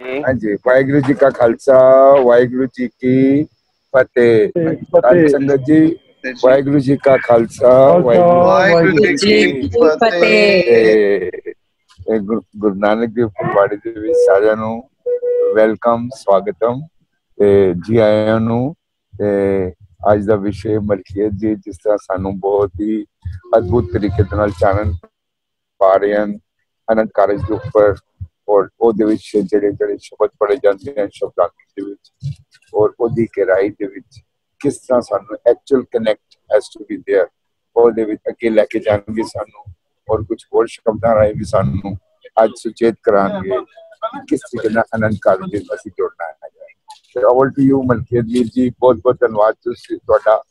ਜੀ। हाँ जी, वाहिगुरु जी का खालसा, वाहिगुरु जी की फतेह। साध संगत जी, वाहिगुरु जी का खालसा, वाहिगुरु जी की फतेह। गुरु नानक देव फुलवाड़ी ਦੇ ਵਿੱਚ ਸਾਰਿਆਂ ਨੂੰ ਵੈਲਕਮ, ਸਵਾਗਤਮ ਤੇ ਜੀ ਆਇਆਂ ਨੂੰ। ਤੇ ਅੱਜ ਦਾ ਵਿਸ਼ੇ ਮਲਕੀਅਤ ਜੀ, ਜਿਸ ਤਰ੍ਹਾਂ ਸਾਨੂੰ ਬਹੁਤ ਹੀ ਅਦਭੁਤ ਤਰੀਕੇ ਦੇ ਨਾਲ ਚਾਨਣ ਪਾ ਰਹੇ ਹਨ ਅਨੰਦ ਕਾਰਜ ਦੇ ਉੱਪਰ। ਔਰ ਉਹਦੇ ਵਿੱਚ ਜਿਹੜੇ ਜਿਹੜੇ ਸ਼ਬਦ ਪੜ੍ਹੇ ਜਾਂਦੇ ਹਨ ਸ਼ਬਦਾਂ ਦੇ ਵਿੱਚ, ਔਰ ਉਹਦੀ ਗਹਿਰਾਈ ਦੇ ਵਿੱਚ ਕਿਸ ਤਰ੍ਹਾਂ ਸਾਨੂੰ actual connect has to be there, ਉਹਦੇ ਵਿੱਚ ਅੱਗੇ ਲੈ ਕੇ ਜਾਣਗੇ ਸਾਨੂੰ। ਔਰ ਕੁਝ ਹੋਰ ਸ਼ਬਦਾਂ ਰਾਹੀਂ ਵੀ ਸਾਨੂੰ ਅੱਜ ਸੁਚੇਤ ਕਰਾਂਗੇ ਕਿ ਕਿਸ ਤਰੀਕੇ ਨਾਲ ਅਨੰਦ ਕਾਰਜ ਵਿੱਚ ਅਸੀਂ ਜੁੜਨਾ ਹੈ। ਤੇ ਓਵਰ ਟੂ ਯੂ ਮਲਕੀਅਤ ਵੀਰ ਜੀ, ਬਹੁਤ ਬਹੁਤ ਧੰਨਵਾਦ ਤੁਸੀਂ ਤੁਹਾਡਾ,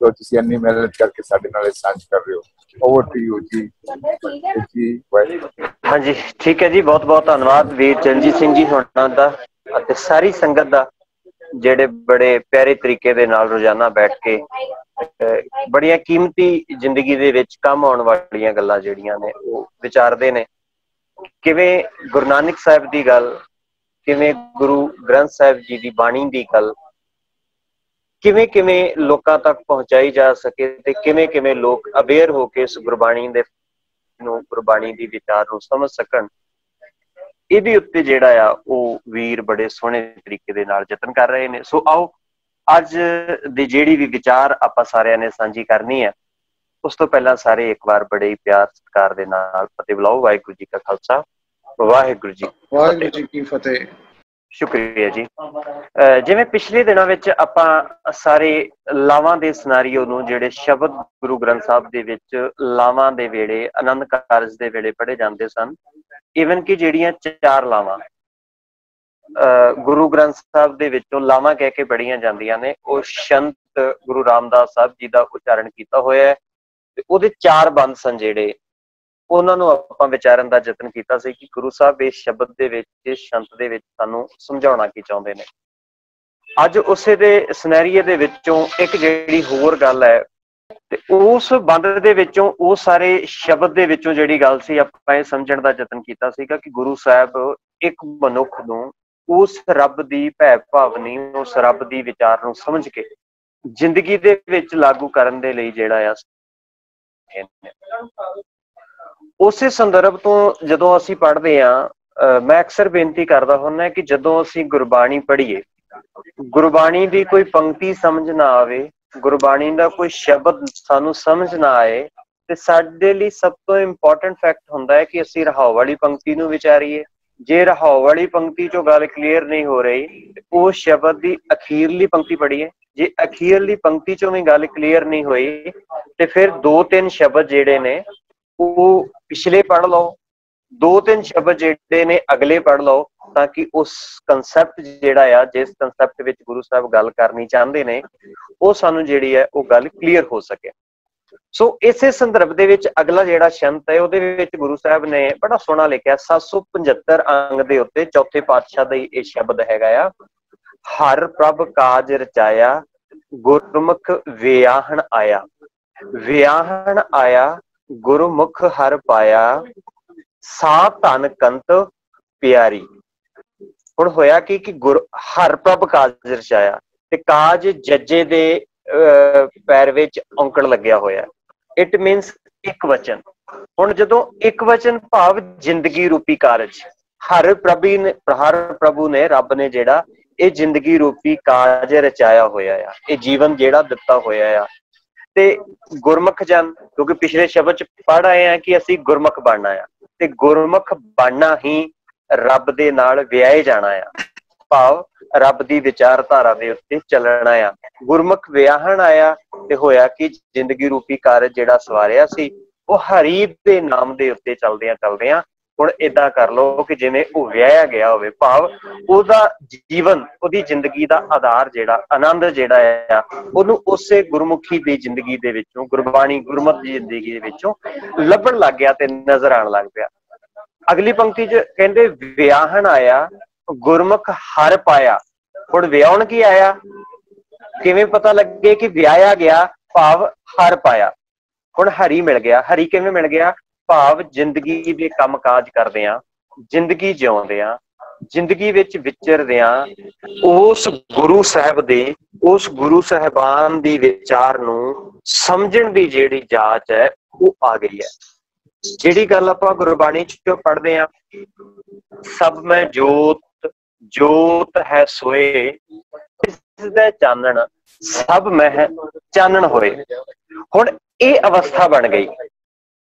ਜੋ ਤੁਸੀਂ ਇੰਨੀ ਮਿਹਨਤ ਕਰਕੇ ਸਾਡੇ ਨਾਲ ਸਾਂਝ ਕਰ ਰਹੇ ਹੋ। ਓਵਰ ਟੂ ਯੂ ਜੀ। ਹਾਂਜੀ, ਠੀਕ ਹੈ ਜੀ, ਬਹੁਤ ਬਹੁਤ ਧੰਨਵਾਦ ਵੀਰ ਚਰਨਜੀਤ ਸਿੰਘ ਜੀ ਹੋਣਾ ਦਾ ਅਤੇ ਸਾਰੀ ਸੰਗਤ ਦਾ, ਜਿਹੜੇ ਬੜੇ ਪਿਆਰੇ ਤਰੀਕੇ ਦੇ ਨਾਲ ਰੋਜ਼ਾਨਾ ਬੈਠ ਕੇ ਬੜੀਆਂ ਕੀਮਤੀ ਜ਼ਿੰਦਗੀ ਦੇ ਵਿੱਚ ਕੰਮ ਆਉਣ ਵਾਲੀਆਂ ਗੱਲਾਂ ਜਿਹੜੀਆਂ ਨੇ ਉਹ ਵਿਚਾਰਦੇ ਨੇ। ਕਿਵੇਂ ਗੁਰੂ ਨਾਨਕ ਸਾਹਿਬ ਦੀ ਗੱਲ, ਕਿਵੇਂ ਗੁਰੂ ਗ੍ਰੰਥ ਸਾਹਿਬ ਜੀ ਦੀ ਬਾਣੀ ਦੀ ਗੱਲ ਕਿਵੇਂ ਕਿਵੇਂ ਲੋਕਾਂ ਤੱਕ ਪਹੁੰਚਾਈ ਜਾ ਸਕੇ ਤੇ ਕਿਵੇਂ ਕਿਵੇਂ ਲੋਕ ਅਵੇਅਰ ਹੋ ਕੇ ਇਸ ਗੁਰਬਾਣੀ ਦੇ ਨੂੰ, ਗੁਰਬਾਣੀ ਦੀ ਵਿਚਾਰ ਨੂੰ ਸਮਝ ਸਕਣ, ਇਹਦੇ ਉੱਤੇ ਜਿਹੜਾ ਆ ਉਹ ਵੀਰ ਬੜੇ ਸੋਹਣੇ ਤਰੀਕੇ ਦੇ ਨਾਲ ਯਤਨ ਕਰ ਰਹੇ ਨੇ। ਸੋ ਆਓ ਅੱਜ ਦੀ ਜਿਹੜੀ ਵੀ ਵਿਚਾਰ ਆਪਾਂ ਸਾਰਿਆਂ ਨੇ ਸਾਂਝੀ ਕਰਨੀ ਹੈ, ਉਸ ਤੋਂ ਪਹਿਲਾਂ ਸਾਰੇ ਇੱਕ ਵਾਰ ਬੜੇ ਹੀ ਪਿਆਰ ਸਤਿਕਾਰ ਦੇ ਨਾਲ ਫਤਿਹ ਬੁਲਾਓ। ਵਾਹਿਗੁਰੂ ਜੀ ਕਾ ਖਾਲਸਾ, ਵਾਹਿਗੁਰੂ ਜੀ ਕੀ ਫਤਿਹ। ਸ਼ੁਕਰੀਆ ਜੀ। ਜਿਵੇਂ ਪਿਛਲੇ ਦਿਨਾਂ ਵਿੱਚ ਆਪਾਂ ਸਾਰੇ ਲਾਵਾਂ ਦੇ ਸਿਨਾਰੀਓ ਨੂੰ, ਜਿਹੜੇ ਸ਼ਬਦ ਗੁਰੂ ਗ੍ਰੰਥ ਸਾਹਿਬ ਦੇ ਵਿੱਚ ਲਾਵਾਂ ਦੇ ਵੇਲੇ, ਆਨੰਦ ਕਾਰਜ ਦੇ ਵੇਲੇ ਪੜ੍ਹੇ ਜਾਂਦੇ ਸਨ, ਈਵਨ ਕਿ ਜਿਹੜੀਆਂ 4 ਲਾਵਾਂ ਗੁਰੂ ਗ੍ਰੰਥ ਸਾਹਿਬ ਦੇ ਵਿੱਚੋਂ ਲਾਵਾਂ ਕਹਿ ਕੇ ਪੜ੍ਹੀਆਂ ਜਾਂਦੀਆਂ ਨੇ, ਉਹ ਸੰਤ ਗੁਰੂ ਰਾਮਦਾਸ ਸਾਹਿਬ ਜੀ ਦਾ ਉਚਾਰਨ ਕੀਤਾ ਹੋਇਆ ਹੈ। ਤੇ ਉਹਦੇ 4 ਬੰਦ ਸਨ ਜਿਹੜੇ, ਉਹਨਾਂ ਨੂੰ ਆਪਾਂ ਵਿਚਾਰਨ ਦਾ ਯਤਨ ਕੀਤਾ ਸੀ ਕਿ ਗੁਰੂ ਸਾਹਿਬ ਇਸ ਸ਼ਬਦ ਦੇ ਵਿੱਚ, ਇਸ ਸ਼ੰਤ ਦੇ ਵਿੱਚ ਸਾਨੂੰ ਸਮਝਾਉਣਾ ਕੀ ਚਾਹੁੰਦੇ ਨੇ। ਅੱਜ ਉਸੇ ਦੇ ਸਿਨੈਰੀਏ ਦੇ ਵਿੱਚੋਂ ਇੱਕ ਜਿਹੜੀ ਹੋਰ ਗੱਲ ਹੈ, ਤੇ ਉਸ ਬੰਦ ਦੇ ਵਿੱਚੋਂ, ਉਹ ਸਾਰੇ ਸ਼ਬਦ ਦੇ ਵਿੱਚੋਂ ਜਿਹੜੀ ਗੱਲ ਸੀ, ਆਪਾਂ ਇਹ ਸਮਝਣ ਦਾ ਯਤਨ ਕੀਤਾ ਸੀਗਾ ਕਿ ਗੁਰੂ ਸਾਹਿਬ ਇੱਕ ਮਨੁੱਖ ਨੂੰ ਉਸ ਰੱਬ ਦੀ ਭੈ ਭਾਵਨੀ, ਉਸ ਰੱਬ ਦੀ ਵਿਚਾਰ ਨੂੰ ਸਮਝ ਕੇ ਜ਼ਿੰਦਗੀ ਦੇ ਵਿੱਚ ਲਾਗੂ ਕਰਨ ਦੇ ਲਈ ਜਿਹੜਾ ਆ, ਉਸੇ ਸੰਦਰਭ ਤੋਂ ਜਦੋਂ ਅਸੀਂ ਪੜ੍ਹਦੇ ਹਾਂ, ਮੈਂ ਅਕਸਰ ਬੇਨਤੀ ਕਰਦਾ ਹੁੰਦਾ ਕਿ ਜਦੋਂ ਅਸੀਂ ਗੁਰਬਾਣੀ ਪੜ੍ਹੀਏ, ਗੁਰਬਾਣੀ ਦੀ ਕੋਈ ਪੰਕਤੀ ਸਮਝ ਨਾ ਆਵੇ, ਗੁਰਬਾਣੀ ਦਾ ਕੋਈ ਸ਼ਬਦ ਸਾਨੂੰ ਸਮਝ ਨਾ ਆਏ, ਤੇ ਸਾਡੇ ਲਈ ਸਭ ਤੋਂ ਇੰਪੋਰਟੈਂਟ ਫੈਕਟ ਹੁੰਦਾ ਹੈ ਕਿ ਅਸੀਂ ਰਹਾਉ ਵਾਲੀ ਪੰਕਤੀ ਨੂੰ ਵਿਚਾਰੀਏ। ਜੇ ਰਹਾਉ ਵਾਲੀ ਪੰਕਤੀ ਚੋਂ ਗੱਲ ਕਲੀਅਰ ਨਹੀਂ ਹੋ ਰਹੀ, ਤੇ ਉਹ ਸ਼ਬਦ ਦੀ ਅਖੀਰਲੀ ਪੰਕਤੀ ਪੜ੍ਹੀਏ। ਜੇ ਅਖੀਰਲੀ ਪੰਕਤੀ ਚੋਂ ਵੀ ਗੱਲ ਕਲੀਅਰ ਨਹੀਂ ਹੋਈ, ਤੇ ਫਿਰ 2-3 ਸ਼ਬਦ ਜਿਹੜੇ ਨੇ ਉਹ ਪਿਛਲੇ ਪੜ੍ਹ ਲਓ, 2-3 ਸ਼ਬਦ ਜਿਹੜੇ ਨੇ ਅਗਲੇ ਪੜ੍ਹ ਲਓ, ਤਾਂ ਕਿ ਉਸ ਕੰਸੈਪਟ ਜਿਹੜਾ ਆ, ਜਿਸ ਕੰਸੈਪਟ ਵਿੱਚ ਗੁਰੂ ਸਾਹਿਬ ਗੱਲ ਕਰਨੀ ਚਾਹੁੰਦੇ ਨੇ, ਉਹ ਸਾਨੂੰ ਜਿਹੜੀ ਹੈ ਉਹ ਗੱਲ ਕਲੀਅਰ ਹੋ ਸਕੇ। ਸੋ ਇਸੇ ਸੰਦਰਭ ਦੇ ਵਿੱਚ ਅਗਲਾ ਜਿਹੜਾ ਸ਼ੰਤ ਹੈ, ਉਹਦੇ ਵਿੱਚ ਗੁਰੂ ਸਾਹਿਬ ਨੇ ਬੜਾ ਸੋਹਣਾ ਲਿਖਿਆ, 775 ਅੰਗ ਦੇ ਉੱਤੇ ਚੌਥੇ ਪਾਤਸ਼ਾਹ ਦਾ ਇਹ ਸ਼ਬਦ ਹੈਗਾ ਆ, ਹਰ ਪ੍ਰਭ ਕਾਜ ਰਚਾਇਆ, ਗੁਰਮੁਖ ਵਿਆਹਣ ਆਇਆ। ਵਿਆਹਣ ਆਇਆ, ਗੁਰਮੁਖ ਹਰ ਪਾਇਆ, ਸਾ ਧਨ ਕੰਤ ਪਿਆਰੀ। ਹੁਣ ਹੋਇਆ ਕਿ ਹਰ ਪ੍ਰਭ ਕਾਜ ਰਚਾਇਆ, ਤੇ ਕਾਜ ਜੱਜੇ ਦੇ ਪੈਰ ਵਿੱਚ ਔਂਕੜ ਲੱਗਿਆ ਹੋਇਆ। ਇਟ ਮੀਨਸ ਇੱਕ ਵਚਨ। ਹੁਣ ਜਦੋਂ ਇੱਕ ਵਚਨ ਭਾਵ ਜ਼ਿੰਦਗੀ ਰੂਪੀ ਕਾਰਜ, ਹਰ ਪ੍ਰਭੂ ਨੇ, ਰੱਬ ਨੇ ਜਿਹੜਾ ਇਹ ਜ਼ਿੰਦਗੀ ਰੂਪੀ ਕਾਜ ਰਚਾਇਆ ਹੋਇਆ ਆ, ਇਹ ਜੀਵਨ ਜਿਹੜਾ ਦਿੱਤਾ ਹੋਇਆ ਆ। ਤੇ ਗੁਰਮੁਖ ਜਨ, ਕਿਉਂਕਿ ਪਿਛਲੇ ਸ਼ਬਦ ਚ ਪੜ੍ਹ ਆਏ ਆ ਕਿ ਅਸੀਂ ਗੁਰਮੁਖ ਬਣਨਾ ਆ, ਤੇ ਗੁਰਮੁਖ ਬਣਨਾ ਹੀ ਰੱਬ ਦੇ ਨਾਲ ਵਿਆਹੇ ਜਾਣਾ ਆ, ਭਾਵ ਰੱਬ ਦੀ ਵਿਚਾਰਧਾਰਾ ਦੇ ਉੱਤੇ ਚੱਲਣਾ ਆ। ਗੁਰਮੁਖ ਵਿਆਹਣ ਆਇਆ, ਤੇ ਹੋਇਆ ਕਿ ਜ਼ਿੰਦਗੀ ਰੂਪੀ ਕਾਰਜ ਜਿਹੜਾ ਸਵਾਰਿਆ ਸੀ, ਉਹ ਹਰੀ ਦੇ ਨਾਮ ਦੇ ਉੱਤੇ ਚਲਦਿਆਂ ਹੁਣ ਏਦਾਂ ਕਰ ਲਓ ਕਿ ਜਿਵੇਂ ਉਹ ਵਿਆਹਿਆ ਗਿਆ ਹੋਵੇ, ਭਾਵ ਉਹਦਾ ਜੀਵਨ, ਉਹਦੀ ਜ਼ਿੰਦਗੀ ਦਾ ਆਧਾਰ ਜਿਹੜਾ, ਆਨੰਦ ਜਿਹੜਾ ਆ, ਉਹਨੂੰ ਉਸੇ ਗੁਰਮੁਖੀ ਦੀ ਜ਼ਿੰਦਗੀ ਦੇ ਵਿੱਚੋਂ, ਗੁਰਬਾਣੀ ਗੁਰਮਤਿ ਦੀ ਜ਼ਿੰਦਗੀ ਦੇ ਵਿੱਚੋਂ ਲੱਭਣ ਲੱਗ ਗਿਆ ਤੇ ਨਜ਼ਰ ਆਉਣ ਲੱਗ ਪਿਆ। ਅਗਲੀ ਪੰਕਤੀ ਚ ਕਹਿੰਦੇ, ਵਿਆਹਣ ਆਇਆ, ਗੁਰਮੁਖ ਹਰ ਪਾਇਆ। ਹੁਣ ਵਿਆਹਣ ਕੀ ਆਇਆ, ਕਿਵੇਂ ਪਤਾ ਲੱਗੇ ਕਿ ਵਿਆਹਿਆ ਗਿਆ, ਭਾਵ ਹਰ ਪਾਇਆ। ਹੁਣ ਹਰੀ ਮਿਲ ਗਿਆ। ਹਰੀ ਕਿਵੇਂ ਮਿਲ ਗਿਆ, ਭਾਵ ਜ਼ਿੰਦਗੀ ਦੇ ਕੰਮ ਕਾਜ ਕਰਦੇ ਆ, ਜ਼ਿੰਦਗੀ ਜਿਉਂਦੇ ਆ, ਜ਼ਿੰਦਗੀ ਵਿੱਚ ਵਿਚਰਦਿਆਂ ਉਸ ਗੁਰੂ ਸਾਹਿਬ ਦੇ, ਉਸ ਗੁਰੂ ਸਾਹਿਬਾਨ ਦੀ ਵਿਚਾਰ ਨੂੰ ਸਮਝਣ ਦੀ ਜਿਹੜੀ ਜਾਂਚ ਹੈ ਉਹ ਆ ਗਈ ਹੈ। ਜਿਹੜੀ ਗੱਲ ਆਪਾਂ ਗੁਰਬਾਣੀ ਚ ਪੜ੍ਹਦੇ ਹਾਂ, ਸਭ ਮੈਂ ਜੋਤ, ਜੋਤ ਹੈ ਸੋਏ, ਇਸ ਦਾ ਚਾਨਣ ਸਭ ਮਹਿ ਚਾਨਣ ਹੋਏ। ਹੁਣ ਇਹ ਅਵਸਥਾ ਬਣ ਗਈ,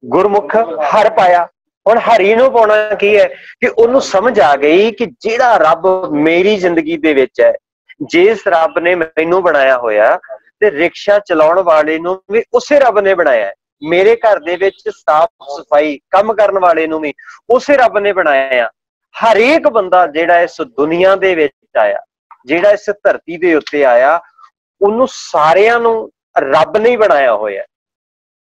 ਗੁਰਮੁਖ ਹਰ ਪਾਇਆ। ਹੁਣ ਹਰੀ ਨੂੰ ਪਾਉਣਾ ਕੀ ਹੈ ਕਿ ਉਹਨੂੰ ਸਮਝ ਆ ਗਈ ਕਿ ਜਿਹੜਾ ਰੱਬ ਮੇਰੀ ਜ਼ਿੰਦਗੀ ਦੇ ਵਿੱਚ ਹੈ, ਜਿਸ ਰੱਬ ਨੇ ਮੈਨੂੰ ਬਣਾਇਆ ਹੋਇਆ, ਤੇ ਰਿਕਸ਼ਾ ਚਲਾਉਣ ਵਾਲੇ ਨੂੰ ਵੀ ਉਸੇ ਰੱਬ ਨੇ ਬਣਾਇਆ। ਮੇਰੇ ਘਰ ਦੇ ਵਿੱਚ ਸਾਫ ਸਫਾਈ ਕੰਮ ਕਰਨ ਵਾਲੇ ਨੂੰ ਵੀ ਉਸੇ ਰੱਬ ਨੇ ਬਣਾਇਆ। ਹਰੇਕ ਬੰਦਾ ਜਿਹੜਾ ਇਸ ਦੁਨੀਆ ਦੇ ਵਿੱਚ ਆਇਆ, ਜਿਹੜਾ ਇਸ ਧਰਤੀ ਦੇ ਉੱਤੇ ਆਇਆ, ਉਹਨੂੰ ਸਾਰਿਆਂ ਨੂੰ ਰੱਬ ਨੇ ਬਣਾਇਆ ਹੋਇਆ।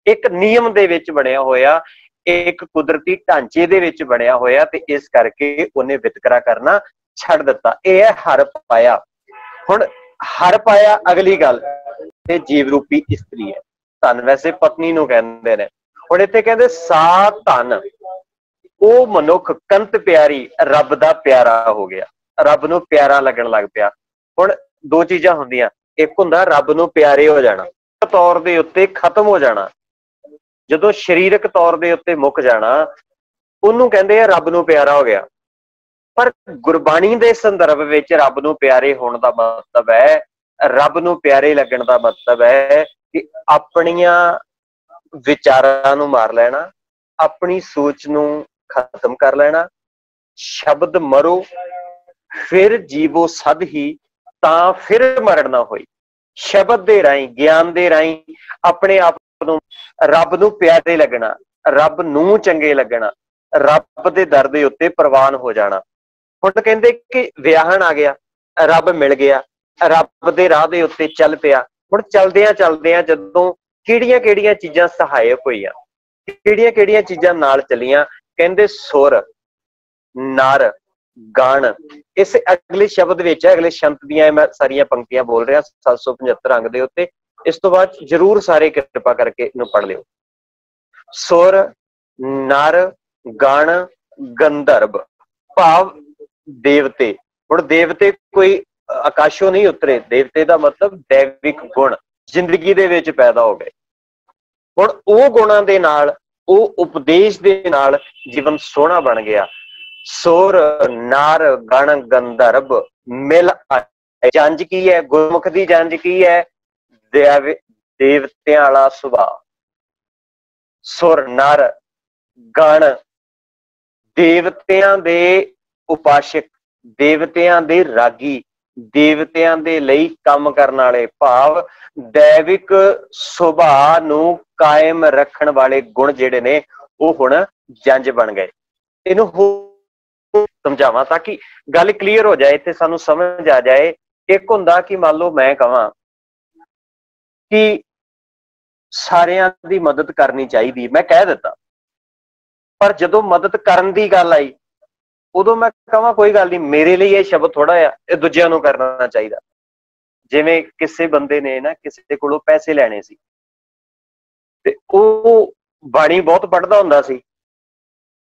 ਇੱਕ ਨਿਯਮ ਦੇ ਵਿੱਚ ਬਣਿਆ ਹੋਇਆ, ਇੱਕ ਕੁਦਰਤੀ ਢਾਂਚੇ ਦੇ ਵਿੱਚ ਬਣਿਆ ਹੋਇਆ, ਤੇ ਇਸ ਕਰਕੇ ਉਹਨੇ ਵਿਤਕਰਾ ਕਰਨਾ ਛੱਡ ਦਿੱਤਾ। ਇਹ ਹੈ ਹਰ ਪਾਇਆ। ਹੁਣ ਹਰ ਪਾਇਆ, ਅਗਲੀ ਗੱਲ, ਇਹ ਜੀਵ ਰੂਪੀ ਇਸਤਰੀ ਹੈ। ਧਨ ਵੈਸੇ ਪਤਨੀ ਨੂੰ ਕਹਿੰਦੇ ਨੇ। ਹੁਣ ਇੱਥੇ ਕਹਿੰਦੇ ਸਾ ਧਨ, ਉਹ ਮਨੁੱਖ ਕੰਤ ਪਿਆਰੀ, ਰੱਬ ਦਾ ਪਿਆਰਾ ਹੋ ਗਿਆ, ਰੱਬ ਨੂੰ ਪਿਆਰਾ ਲੱਗਣ ਲੱਗ ਪਿਆ। ਹੁਣ ਦੋ ਚੀਜ਼ਾਂ ਹੁੰਦੀਆਂ, ਇੱਕ ਹੁੰਦਾ ਰੱਬ ਨੂੰ ਪਿਆਰੇ ਹੋ ਜਾਣਾ, ਤੌਰ ਦੇ ਉੱਤੇ ਖਤਮ ਹੋ ਜਾਣਾ। ਜਦੋਂ ਸਰੀਰਕ ਤੌਰ ਦੇ ਉੱਤੇ ਮੁੱਕ ਜਾਣਾ, ਉਹਨੂੰ ਕਹਿੰਦੇ ਆ ਰੱਬ ਨੂੰ ਪਿਆਰਾ ਹੋ ਗਿਆ। ਪਰ ਗੁਰਬਾਣੀ ਦੇ ਸੰਦਰਭ ਵਿੱਚ ਰੱਬ ਨੂੰ ਪਿਆਰੇ ਹੋਣ ਦਾ ਮਤਲਬ ਹੈ, ਰੱਬ ਨੂੰ ਪਿਆਰੇ ਲੱਗਣ ਦਾ ਮਤਲਬ ਹੈ ਕਿ ਆਪਣੀਆਂ ਵਿਚਾਰਾਂ ਨੂੰ ਮਾਰ ਲੈਣਾ, ਆਪਣੀ ਸੋਚ ਨੂੰ ਖਤਮ ਕਰ ਲੈਣਾ। ਸ਼ਬਦ ਮਰੋ ਫਿਰ ਜੀਵੋ ਸਦ ਹੀ, ਤਾਂ ਫਿਰ ਮਰਨ ਨਾ ਹੋਈ। ਸ਼ਬਦ ਦੇ ਰਾਹੀਂ, ਗਿਆਨ ਦੇ ਰਾਹੀਂ ਆਪਣੇ ਆਪ ਨੂੰ, ਰੱਬ ਨੂੰ ਪਿਆਰੇ ਲੱਗਣਾ, ਰੱਬ ਨੂੰ ਚੰਗੇ ਲੱਗਣਾ, ਰੱਬ ਦੇ ਦਰ ਦੇ ਉੱਤੇ ਪ੍ਰਵਾਨ ਹੋ ਜਾਣਾ। ਹੁਣ ਕਹਿੰਦੇ ਕਿ ਵਿਆਹਣ ਆ ਗਿਆ, ਰੱਬ ਮਿਲ ਗਿਆ, ਰੱਬ ਦੇ ਰਾਹ ਦੇ ਉੱਤੇ ਚੱਲ ਪਿਆ। ਹੁਣ ਚਲਦਿਆਂ ਚਲਦਿਆਂ ਜਦੋਂ ਕਿਹੜੀਆਂ ਕਿਹੜੀਆਂ ਚੀਜ਼ਾਂ ਸਹਾਇਕ ਹੋਈਆਂ, ਕਿਹੜੀਆਂ ਕਿਹੜੀਆਂ ਚੀਜ਼ਾਂ ਨਾਲ ਚੱਲੀਆਂ, ਕਹਿੰਦੇ ਸੁਰ, ਨਰ, ਗਣ। ਇਸ ਅਗਲੇ ਸ਼ਬਦ ਵਿੱਚ ਹੈ, ਅਗਲੇ ਸ਼ੰਤ ਦੀਆਂ ਮੈਂ ਸਾਰੀਆਂ ਪੰਕਤੀਆਂ ਬੋਲ ਰਿਹਾ 775 ਅੰਗ ਦੇ ਉੱਤੇ। ਇਸ ਤੋਂ ਬਾਅਦ ਜਰੂਰ ਸਾਰੇ ਕਿਰਪਾ ਕਰਕੇ ਇਹਨੂੰ ਪੜ੍ਹ ਲਿਓ। ਸੁਰ, ਨਰ, ਗਣ, ਗੰਧਰਵ, ਭਾਵ ਦੇਵਤੇ। ਹੁਣ ਦੇਵਤੇ ਕੋਈ ਆਕਾਸ਼ੋਂ ਨਹੀਂ ਉਤਰੇ, ਦੇਵਤੇ ਦਾ ਮਤਲਬ ਦੈਵਿਕ ਗੁਣ ਜ਼ਿੰਦਗੀ ਦੇ ਵਿੱਚ ਪੈਦਾ ਹੋ ਗਏ। ਹੁਣ ਉਹ ਗੁਣਾਂ ਦੇ ਨਾਲ, ਉਹ ਉਪਦੇਸ਼ ਦੇ ਨਾਲ ਜੀਵਨ ਸੋਹਣਾ ਬਣ ਗਿਆ। ਸੁਰ, ਨਰ, ਗਣ, ਗੰਧਰਵ ਮਿਲ ਆਏ। ਜੰਜ ਕੀ ਹੈ ਗੁਰਮੁਖ ਦੀ? ਜੰਜ ਕੀ ਹੈ? ਦੇਵਤਿਆਂ ਵਾਲਾ ਸੁਭਾਅ। ਸੁਰ, ਨਰ, ਗਣ, ਦੇਵਤਿਆਂ ਦੇ ਉਪਾਸ਼ਕ, ਦੇਵਤਿਆਂ ਦੇ ਰਾਗੀ, ਦੇਵਤਿਆਂ ਦੇ ਲਈ ਕੰਮ ਕਰਨ ਵਾਲੇ, ਭਾਵ ਦੈਵਿਕ ਸੁਭਾਅ ਨੂੰ ਕਾਇਮ ਰੱਖਣ ਵਾਲੇ ਗੁਣ ਜਿਹੜੇ ਨੇ ਉਹ ਹੁਣ ਜੰਜ ਬਣ ਗਏ। ਇਹਨੂੰ ਸਮਝਾਵਾਂ ਤਾਂ ਕਿ ਗੱਲ ਕਲੀਅਰ ਹੋ ਜਾਏ, ਇੱਥੇ ਸਾਨੂੰ ਸਮਝ ਆ ਜਾਏ। ਇੱਕ ਹੁੰਦਾ ਕਿ ਮੰਨ ਲਓ ਮੈਂ ਕਹਾਂ ਕਿ ਸਾਰਿਆਂ ਦੀ ਮਦਦ ਕਰਨੀ ਚਾਹੀਦੀ, ਮੈਂ ਕਹਿ ਦਿੱਤਾ, ਪਰ ਜਦੋਂ ਮਦਦ ਕਰਨ ਦੀ ਗੱਲ ਆਈ ਉਦੋਂ ਮੈਂ ਕਹਾਂ ਕੋਈ ਗੱਲ ਨਹੀਂ, ਮੇਰੇ ਲਈ ਇਹ ਸ਼ਬਦ ਥੋੜਾ ਆ, ਇਹ ਦੂਜਿਆਂ ਨੂੰ ਕਰਨਾ ਚਾਹੀਦਾ। ਜਿਵੇਂ ਕਿਸੇ ਬੰਦੇ ਨੇ ਨਾ ਕਿਸੇ ਕੋਲੋਂ ਪੈਸੇ ਲੈਣੇ ਸੀ, ਤੇ ਉਹ ਬਾਣੀ ਬਹੁਤ ਪੜ੍ਹਦਾ ਹੁੰਦਾ ਸੀ,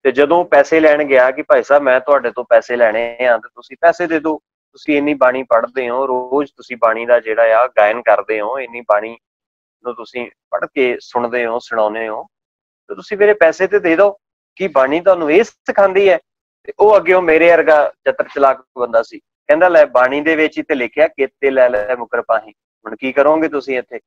ਤੇ ਜਦੋਂ ਪੈਸੇ ਲੈਣ ਗਿਆ ਕਿ ਭਾਈ ਸਾਹਿਬ ਮੈਂ ਤੁਹਾਡੇ ਤੋਂ ਪੈਸੇ ਲੈਣੇ ਆ ਤੇ ਤੁਸੀਂ ਪੈਸੇ ਦੇ ਦਿਓ, ਤੁਸੀਂ ਇੰਨੀ ਬਾਣੀ ਪੜ੍ਹਦੇ ਹੋ, ਰੋਜ਼ ਤੁਸੀਂ ਬਾਣੀ ਦਾ ਜਿਹੜਾ ਆ ਗਾਇਨ ਕਰਦੇ ਹੋ, ਇੰਨੀ ਬਾਣੀ ਨੂੰ ਤੁਸੀਂ ਪੜ੍ਹ ਕੇ ਸੁਣਦੇ ਹੋ, ਸੁਣਾਉਂਦੇ ਹੋ, ਤੇ ਤੁਸੀਂ ਮੇਰੇ ਪੈਸੇ ਤੇ ਦੇ ਦਿਓ। ਕਿ ਬਾਣੀ ਤੁਹਾਨੂੰ ਇਹ ਸਿਖਾਉਂਦੀ ਹੈ? ਤੇ ਉਹ ਅੱਗੇ ਮੇਰੇ ਵਰਗਾ ਚਤਰ ਚਲਾਕ ਬੰਦਾ ਸੀ, ਕਹਿੰਦਾ ਲੈ ਬਾਣੀ ਦੇ ਵਿੱਚ ਹੀ ਤੇ ਲਿਖਿਆ ਕੇਤੇ ਲੈ ਲੈ ਮੁਕਰ ਪਾਹੀ। ਹੁਣ ਕੀ ਕਰੋਗੇ ਤੁਸੀਂ ਇੱਥੇ?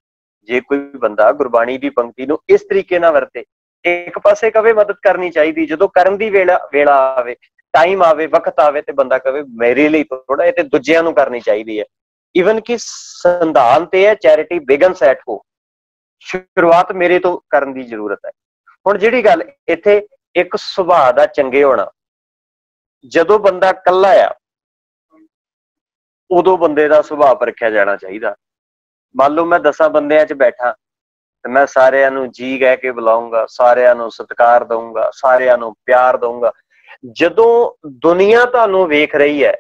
ਜੇ ਕੋਈ ਬੰਦਾ ਗੁਰਬਾਣੀ ਦੀ ਪੰਕਤੀ ਨੂੰ ਇਸ ਤਰੀਕੇ ਨਾਲ ਵਰਤੇ, ਇੱਕ ਪਾਸੇ ਕਵੇ ਮਦਦ ਕਰਨੀ ਚਾਹੀਦੀ, ਜਦੋਂ ਕਰਨ ਦੀ ਵੇਲਾ ਆਵੇ, ਟਾਈਮ ਆਵੇ, ਵਕਤ ਆਵੇ, ਤੇ ਬੰਦਾ ਕਵੇ ਮੇਰੇ ਲਈ ਥੋੜਾ, ਇਹ ਤੇ ਦੂਜਿਆਂ ਨੂੰ ਕਰਨੀ ਚਾਹੀਦੀ ਹੈ। ਈਵਨ ਕਿ ਸੰਧਾਨ ਤੇ ਹੈ ਚੈਰਿਟੀ ਬਿਗਨਸ ਐਟ ਹੋਮ, ਸ਼ੁਰੂਆਤ ਮੇਰੇ ਤੋਂ ਕਰਨ ਦੀ ਜ਼ਰੂਰਤ ਹੈ। ਹੁਣ ਜਿਹੜੀ ਗੱਲ ਇੱਥੇ ਇੱਕ ਸੁਭਾਅ ਦਾ ਚੰਗੇ ਹੋਣਾ, ਜਦੋਂ ਬੰਦਾ ਇਕੱਲਾ ਆ ਉਦੋਂ ਬੰਦੇ ਦਾ ਸੁਭਾਅ ਪਰਖਿਆ ਜਾਣਾ ਚਾਹੀਦਾ। ਮੰਨ ਲਓ ਮੈਂ 10 ਬੰਦਿਆਂ 'ਚ ਬੈਠਾ ਤੇ ਮੈਂ ਸਾਰਿਆਂ ਨੂੰ ਜੀ ਕਹਿ ਕੇ ਬੁਲਾਉਂਗਾ, ਸਾਰਿਆਂ ਨੂੰ ਸਤਿਕਾਰ ਦਊਂਗਾ, ਸਾਰਿਆਂ ਨੂੰ ਪਿਆਰ ਦਊਂਗਾ। ਜਦੋਂ ਦੁਨੀਆ ਤੁਹਾਨੂੰ ਵੇਖ ਰਹੀ ਹੈ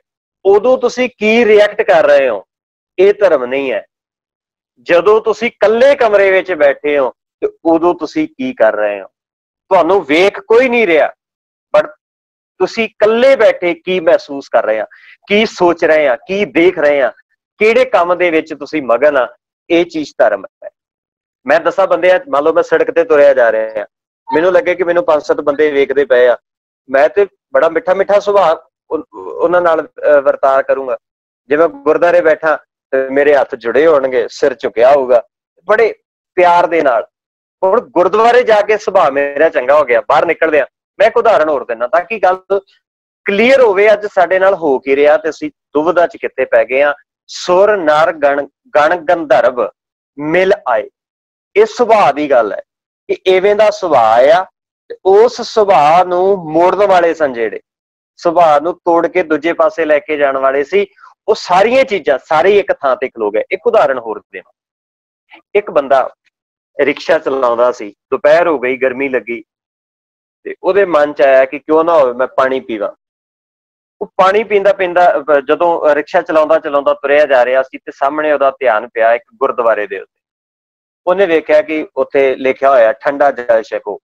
ਉਦੋਂ ਤੁਸੀਂ ਕੀ ਰਿਐਕਟ ਕਰ ਰਹੇ ਹੋ, ਇਹ ਧਰਮ ਨਹੀਂ ਹੈ। ਜਦੋਂ ਤੁਸੀਂ ਇਕੱਲੇ ਕਮਰੇ ਵਿੱਚ ਬੈਠੇ ਹੋ ਤੇ ਉਦੋਂ ਤੁਸੀਂ ਕੀ ਕਰ ਰਹੇ ਹੋ, ਤੁਹਾਨੂੰ ਵੇਖ ਕੋਈ ਨਹੀਂ ਰਿਹਾ, ਬਟ ਤੁਸੀਂ ਇਕੱਲੇ ਬੈਠੇ ਕੀ ਮਹਿਸੂਸ ਕਰ ਰਹੇ ਆ, ਕੀ ਸੋਚ ਰਹੇ ਆ, ਕੀ ਦੇਖ ਰਹੇ ਆ, ਕਿਹੜੇ ਕੰਮ ਦੇ ਵਿੱਚ ਤੁਸੀਂ ਮਗਨ ਆ, ਇਹ ਚੀਜ਼ ਧਰਮ ਹੈ। ਮੈਂ 10 ਬੰਦੇ ਆ, ਮੰਨ ਲਓ ਮੈਂ ਸੜਕ ਤੇ ਤੁਰਿਆ ਜਾ ਰਿਹਾ, ਮੈਨੂੰ ਲੱਗੇ ਕਿ ਮੈਨੂੰ 5-7 ਬੰਦੇ ਵੇਖਦੇ ਪਏ ਆ, ਮੈਂ ਤੇ ਬੜਾ ਮਿੱਠਾ ਮਿੱਠਾ ਸੁਭਾਅ ਉਹਨਾਂ ਨਾਲ ਵਰਤਾਅ ਕਰੂੰਗਾ। ਜੇ ਮੈਂ ਗੁਰਦੁਆਰੇ ਬੈਠਾ ਤੇ ਮੇਰੇ ਹੱਥ ਜੁੜੇ ਹੋਣਗੇ, ਸਿਰ ਝੁਕਿਆ ਹੋਊਗਾ ਬੜੇ ਪਿਆਰ ਦੇ ਨਾਲ। ਹੁਣ ਗੁਰਦੁਆਰੇ ਜਾ ਕੇ ਸੁਭਾਅ ਮੇਰਾ ਚੰਗਾ ਹੋ ਗਿਆ, ਬਾਹਰ ਨਿਕਲਦੇ ਆ। ਮੈਂ ਇੱਕ ਉਦਾਹਰਨ ਹੋਰ ਦਿੰਦਾ ਤਾਂ ਕਿ ਗੱਲ ਕਲੀਅਰ ਹੋਵੇ ਅੱਜ ਸਾਡੇ ਨਾਲ ਹੋ ਕੀ ਰਿਹਾ ਤੇ ਅਸੀਂ ਦੁਵਿਧਾ ਚ ਕਿੱਥੇ ਪੈ ਗਏ ਆ। ਸੁਰ ਨਰ ਗਣ ਗੰਧਰਵ ਮਿਲ ਆਏ, ਇਹ ਸੁਭਾਅ ਦੀ ਗੱਲ ਹੈ ਕਿ ਇਵੇਂ ਦਾ ਸੁਭਾਅ ਆ। ਉਸ ਸੁਭਾਅ ਨੂੰ ਮੋੜਨ ਵਾਲੇ ਸਨ, ਜਿਹੜੇ ਸੁਭਾਅ ਨੂੰ ਤੋੜ ਕੇ ਦੂਜੇ ਪਾਸੇ ਲੈ ਕੇ ਜਾਣ ਵਾਲੇ ਸੀ, ਉਹ ਸਾਰੀਆਂ ਚੀਜ਼ਾਂ ਸਾਰੇ ਇੱਕ ਥਾਂ ਤੇ ਖਲੋ ਗਏ। ਇੱਕ ਉਦਾਹਰਨ ਹੋਰ ਦੇਵਾਂ, ਇੱਕ ਬੰਦਾ ਰਿਕਸ਼ਾ ਚਲਾਉਂਦਾ ਸੀ, ਦੁਪਹਿਰ ਹੋ ਗਈ, ਗਰਮੀ ਲੱਗੀ ਤੇ ਉਹਦੇ ਮਨ ਚ ਆਇਆ ਕਿ ਕਿਉਂ ਨਾ ਹੋਵੇ ਮੈਂ ਪਾਣੀ ਪੀਵਾਂ। ਉਹ ਪਾਣੀ ਪੀਂਦਾ ਪੀਂਦਾ ਜਦੋਂ ਰਿਕਸ਼ਾ ਚਲਾਉਂਦਾ ਚਲਾਉਂਦਾ ਤੁਰਿਆ ਜਾ ਰਿਹਾ ਸੀ ਤੇ ਸਾਹਮਣੇ ਉਹਦਾ ਧਿਆਨ ਪਿਆ ਇੱਕ ਗੁਰਦੁਆਰੇ ਦੇ ਉੱਤੇ। ਉਹਨੇ ਵੇਖਿਆ ਕਿ ਉੱਥੇ ਲਿਖਿਆ ਹੋਇਆ ਠੰਡਾ ਜਲ ਛਕੋ।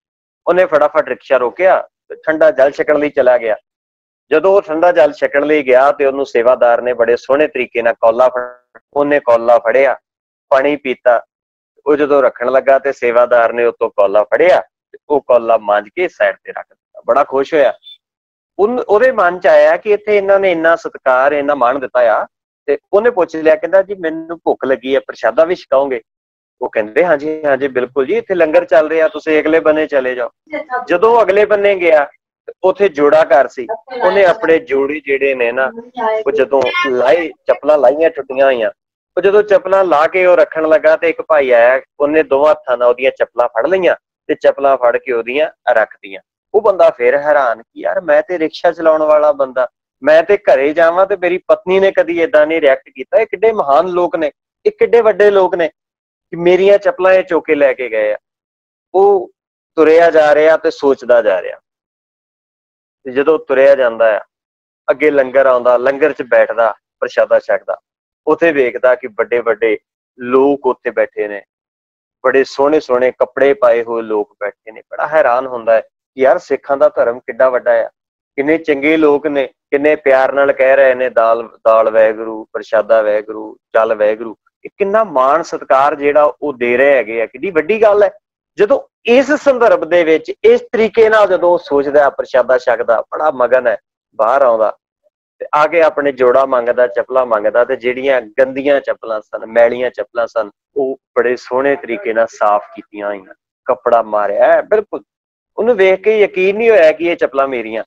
ਉਹਨੇ ਫਟਾਫਟ ਰਿਕਸ਼ਾ ਰੋਕਿਆ ਤੇ ਠੰਡਾ ਜਲ ਛਕਣ ਲਈ ਚਲਾ ਗਿਆ। ਜਦੋਂ ਉਹ ਠੰਡਾ ਜਲ ਛਕਣ ਲਈ ਗਿਆ ਤੇ ਉਹਨੂੰ ਸੇਵਾਦਾਰ ਨੇ ਬੜੇ ਸੋਹਣੇ ਤਰੀਕੇ ਨਾਲ ਉਹਨੇ ਕੌਲਾ ਫੜਿਆ, ਪਾਣੀ ਪੀਤਾ। ਉਹ ਜਦੋਂ ਰੱਖਣ ਲੱਗਾ ਤੇ ਸੇਵਾਦਾਰ ਨੇ ਉਤੋਂ ਕੌਲਾ ਫੜਿਆ ਤੇ ਉਹ ਕੌਲਾ ਮਾਂਜ ਕੇ ਸਾਈਡ ਤੇ ਰੱਖ ਦਿੱਤਾ। ਬੜਾ ਖੁਸ਼ ਹੋਇਆ। ਉਹਦੇ ਮਨ ਚ ਆਇਆ ਕਿ ਇੱਥੇ ਇਹਨਾਂ ਨੇ ਇੰਨਾ ਸਤਿਕਾਰ, ਇੰਨਾ ਮਾਣ ਦਿੱਤਾ ਆ। ਤੇ ਉਹਨੇ ਪੁੱਛ ਲਿਆ, ਕਹਿੰਦਾ ਜੀ ਮੈਨੂੰ ਭੁੱਖ ਲੱਗੀ ਹੈ, ਪ੍ਰਸ਼ਾਦਾ ਵੀ ਛਕਾਓਗੇ? ਉਹ ਕਹਿੰਦੇ ਹਾਂਜੀ ਹਾਂਜੀ ਬਿਲਕੁਲ ਜੀ, ਇੱਥੇ ਲੰਗਰ ਚੱਲ ਰਿਹਾ, ਤੁਸੀਂ ਅਗਲੇ ਬੰਨੇ ਚਲੇ ਜਾਓ। ਜਦੋਂ ਉਹ ਅਗਲੇ ਬੰਨੇ ਗਿਆ ਉੱਥੇ ਜੋੜਾ ਘਰ ਸੀ। ਉਹਨੇ ਆਪਣੇ ਜੋੜੇ ਜਿਹੜੇ ਨੇ ਨਾ, ਉਹ ਜਦੋਂ ਲਾਏ, ਚੱਪਲਾਂ ਲਾਈਆਂ ਟੁੱਟੀਆਂ ਹੋਈਆਂ, ਉਹ ਜਦੋਂ ਚੱਪਲਾਂ ਲਾ ਕੇ ਉਹ ਰੱਖਣ ਲੱਗਾ ਤੇ ਇੱਕ ਭਾਈ ਆਇਆ, ਉਹਨੇ ਦੋਵਾਂ ਹੱਥਾਂ ਨਾਲ ਉਹਦੀਆਂ ਚੱਪਲਾਂ ਫੜ ਲਈਆਂ ਤੇ ਚੱਪਲਾਂ ਫੜ ਕੇ ਉਹਦੀਆਂ ਰੱਖਦੀਆਂ। ਉਹ ਬੰਦਾ ਫਿਰ ਹੈਰਾਨ ਕਿ ਯਾਰ ਮੈਂ ਤੇ ਰਿਕਸ਼ਾ ਚਲਾਉਣ ਵਾਲਾ ਬੰਦਾ, ਮੈਂ ਤੇ ਘਰੇ ਜਾਵਾਂ ਤੇ ਮੇਰੀ ਪਤਨੀ ਨੇ ਕਦੀ ਏਦਾਂ ਨਹੀਂ ਰਿਐਕਟ ਕੀਤਾ। ਇਹ ਕਿੱਡੇ ਮਹਾਨ ਲੋਕ ਨੇ, ਇਹ ਕਿੱਡੇ ਵੱਡੇ ਲੋਕ ਨੇ ਕਿ ਮੇਰੀਆਂ ਚੱਪਲਾਂ ਇਹ ਚੁੱਕ ਕੇ ਲੈ ਕੇ ਗਏ ਆ। ਉਹ ਤੁਰਿਆ ਜਾ ਰਿਹਾ ਤੇ ਸੋਚਦਾ ਜਾ ਰਿਹਾ। ਤੇ ਜਦੋਂ ਤੁਰਿਆ ਜਾਂਦਾ ਆ, ਅੱਗੇ ਲੰਗਰ ਆਉਂਦਾ, ਲੰਗਰ ਚ ਬੈਠਦਾ, ਪ੍ਰਸ਼ਾਦਾ ਛਕਦਾ, ਉੱਥੇ ਵੇਖਦਾ ਕਿ ਵੱਡੇ ਵੱਡੇ ਲੋਕ ਉੱਥੇ ਬੈਠੇ ਨੇ, ਬੜੇ ਸੋਹਣੇ ਸੋਹਣੇ ਕੱਪੜੇ ਪਾਏ ਹੋਏ ਲੋਕ ਬੈਠੇ ਨੇ। ਬੜਾ ਹੈਰਾਨ ਹੁੰਦਾ ਹੈ ਕਿ ਯਾਰ ਸਿੱਖਾਂ ਦਾ ਧਰਮ ਕਿੱਡਾ ਵੱਡਾ ਆ, ਕਿੰਨੇ ਚੰਗੇ ਲੋਕ ਨੇ, ਕਿੰਨੇ ਪਿਆਰ ਨਾਲ ਕਹਿ ਰਹੇ ਨੇ ਦਾਲ ਵੈਗਰੂ, ਪ੍ਰਸ਼ਾਦਾ ਵੈਗਰੂ, ਚੱਲ ਵੈਗਰੂ। ਇਹ ਕਿੰਨਾ ਮਾਣ ਸਤਿਕਾਰ ਜਿਹੜਾ ਉਹ ਦੇ ਰਹੇ ਹੈਗੇ ਆ, ਕਿੰਨੀ ਵੱਡੀ ਗੱਲ ਹੈ। ਜਦੋਂ ਇਸ ਸੰਦਰਭ ਦੇ ਵਿੱਚ ਇਸ ਤਰੀਕੇ ਨਾਲ ਜਦੋਂ ਸੋਚਦਾ, ਪ੍ਰਸ਼ਾਦਾ ਛਕਦਾ, ਬੜਾ ਮਗਨ ਹੈ, ਬਾਹਰ ਆਉਂਦਾ ਤੇ ਆ ਕੇ ਆਪਣੇ ਜੋੜਾ ਮੰਗਦਾ, ਚੱਪਲਾਂ ਮੰਗਦਾ, ਤੇ ਜਿਹੜੀਆਂ ਗੰਦੀਆਂ ਚੱਪਲਾਂ ਸਨ, ਮੈਲੀਆਂ ਚੱਪਲਾਂ ਸਨ, ਉਹ ਬੜੇ ਸੋਹਣੇ ਤਰੀਕੇ ਨਾਲ ਸਾਫ਼ ਕੀਤੀਆਂ ਹੋਈਆਂ, ਕੱਪੜਾ ਮਾਰਿਆ ਬਿਲਕੁਲ। ਉਹਨੂੰ ਵੇਖ ਕੇ ਯਕੀਨ ਨਹੀਂ ਹੋਇਆ ਕਿ ਇਹ ਚੱਪਲਾਂ ਮੇਰੀਆਂ।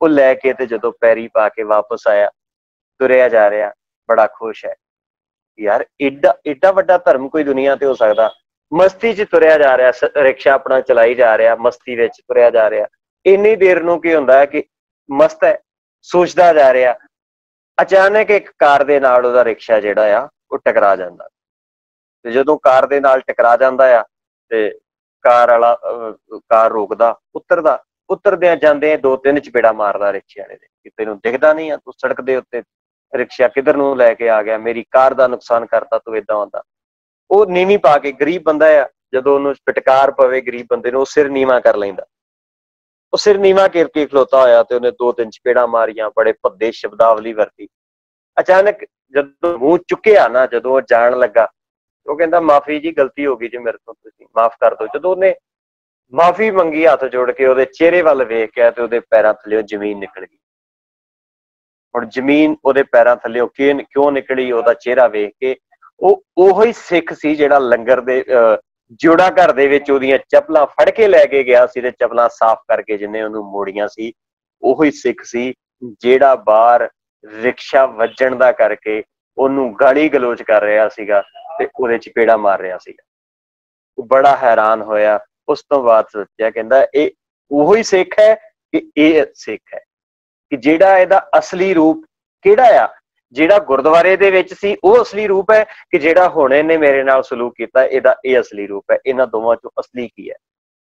ਉਹ ਲੈ ਕੇ ਤੇ ਜਦੋਂ ਪੈਰੀ ਪਾ ਕੇ ਵਾਪਸ ਆਇਆ, ਤੁਰਿਆ ਜਾ ਰਿਹਾ, ਬੜਾ ਖੁਸ਼ ਹੈ ਯਾਰ ਏਡਾ ਵੱਡਾ ਧਰਮ ਕੋਈ ਦੁਨੀਆ ਤੇ ਹੋ ਸਕਦਾ। ਮਸਤੀ ਚ ਤੁਰਿਆ ਜਾ ਰਿਹਾ, ਰਿਕਸ਼ਾ ਆਪਣਾ ਚਲਾਈ ਜਾ ਰਿਹਾ, ਮਸਤੀ ਵਿੱਚ ਤੁਰਿਆ ਜਾ ਰਿਹਾ। ਇੰਨੀ ਦੇਰ ਨੂੰ ਕੀ ਹੁੰਦਾ ਹੈ ਕਿ ਮਸਤ ਹੈ, ਸੋਚਦਾ ਜਾ ਰਿਹਾ। ਅਚਾਨਕ ਇੱਕ ਕਾਰ ਦੇ ਨਾਲ ਉਹਦਾ ਰਿਕਸ਼ਾ ਜਿਹੜਾ ਆ ਉਹ ਟਕਰਾ ਜਾਂਦਾ। ਤੇ ਜਦੋਂ ਕਾਰ ਦੇ ਨਾਲ ਟਕਰਾ ਜਾਂਦਾ ਆ ਤੇ ਕਾਰ ਰੋਕਦਾ, ਉਤਰਦਿਆਂ ਜਾਂਦੇ 2-3 ਚਪੇੜਾ ਮਾਰਦਾ ਰਿਕਸ਼ੇ ਵਾਲੇ ਦੇ ਕਿ ਤੈਨੂੰ ਦਿਖਦਾ ਨਹੀਂ ਆ, ਤੂੰ ਸੜਕ ਦੇ ਉੱਤੇ ਰਿਕਸ਼ਾ ਕਿੱਧਰ ਨੂੰ ਲੈ ਕੇ ਆ ਗਿਆ, ਮੇਰੀ ਕਾਰ ਦਾ ਨੁਕਸਾਨ ਕਰਤਾ ਤੂੰ, ਏਦਾਂ ਹੁੰਦਾ। ਉਹ ਨੀਵੀਂ ਪਾ ਕੇ, ਗਰੀਬ ਬੰਦਾ ਆ, ਜਦੋਂ ਉਹਨੂੰ ਫਟਕਾਰ ਪਵੇ ਗਰੀਬ ਬੰਦੇ ਨੂੰ, ਉਹ ਸਿਰ ਨੀਵਾਂ ਕਰ ਲੈਂਦਾ। ਉਹ ਸਿਰ ਨੀਵਾਂ ਕਰਕੇ ਖਲੋਤਾ ਹੋਇਆ ਤੇ ਉਹਨੇ 2-3 ਚਪੇੜਾਂ ਮਾਰੀਆਂ, ਬੜੇ ਭੱਦੇ ਸ਼ਬਦਾਵਲੀ ਵਰਤੀ। ਅਚਾਨਕ ਜਦੋਂ ਮੂੰਹ ਚੁੱਕਿਆ ਨਾ, ਜਦੋਂ ਉਹ ਜਾਣ ਲੱਗਾ, ਉਹ ਕਹਿੰਦਾ ਮਾਫੀ ਜੀ, ਗਲਤੀ ਹੋ ਗਈ ਜੀ ਮੇਰੇ ਤੋਂ, ਤੁਸੀਂ ਮਾਫ ਕਰ ਦਿਓ। ਜਦੋਂ ਉਹਨੇ ਮਾਫੀ ਮੰਗੀ ਹੱਥ ਜੋੜ ਕੇ, ਉਹਦੇ ਚਿਹਰੇ ਵੱਲ ਵੇਖ ਕੇ ਤੇ ਉਹਦੇ ਪੈਰਾਂ ਥੱਲੇ ਜ਼ਮੀਨ ਨਿਕਲ ਗਈ। ਹੁਣ ਜ਼ਮੀਨ ਉਹਦੇ ਪੈਰਾਂ ਥੱਲੇ ਕਿਉਂ ਨਿਕਲੀ, ਉਹਦਾ ਚਿਹਰਾ ਵੇਖ ਕੇ ਉਹ ਉਹੋ ਹੀ ਸਿੱਖ ਸੀ ਜਿਹੜਾ ਲੰਗਰ ਦੇ ਜੋੜਾ ਘਰ ਦੇ ਵਿੱਚ ਉਹਦੀਆਂ ਚੱਪਲਾਂ ਫੜ ਕੇ ਲੈ ਕੇ ਗਿਆ ਸੀ ਤੇ ਚੱਪਲਾਂ ਸਾਫ਼ ਕਰਕੇ ਜਿਹਨੇ ਉਹਨੂੰ ਮੋੜੀਆਂ ਸੀ। ਉਹੋ ਹੀ ਸਿੱਖ ਸੀ ਜਿਹੜਾ ਬਾਹਰ ਰਿਕਸ਼ਾ ਵੱਜਣ ਦਾ ਕਰਕੇ ਉਹਨੂੰ ਗਾਲੀ ਗਲੋਚ ਕਰ ਰਿਹਾ ਸੀਗਾ ਤੇ ਉਹਦੇ ਚਪੇੜਾ ਮਾਰ ਰਿਹਾ ਸੀਗਾ। ਉਹ ਬੜਾ ਹੈਰਾਨ ਹੋਇਆ। ਉਸ ਤੋਂ ਬਾਅਦ ਸੋਚਿਆ, ਕਹਿੰਦਾ ਇਹ ਉਹੋ ਹੀ ਸਿੱਖ ਹੈ ਕਿ ਇਹ ਸਿੱਖ ਹੈ ਕਿ ਜਿਹੜਾ ਇਹਦਾ ਅਸਲੀ ਰੂਪ ਕਿਹੜਾ ਆ, ਜਿਹੜਾ ਗੁਰਦੁਆਰੇ ਦੇ ਵਿੱਚ ਸੀ ਉਹ ਅਸਲੀ ਰੂਪ ਹੈ ਕਿ ਜਿਹੜਾ ਹੁਣ ਇਹਨੇ ਮੇਰੇ ਨਾਲ ਸਲੂਕ ਕੀਤਾ ਇਹਦਾ ਇਹ ਅਸਲੀ ਰੂਪ ਹੈ। ਇਹਨਾਂ ਦੋਵਾਂ ਚੋਂ ਅਸਲੀ ਕੀ ਹੈ,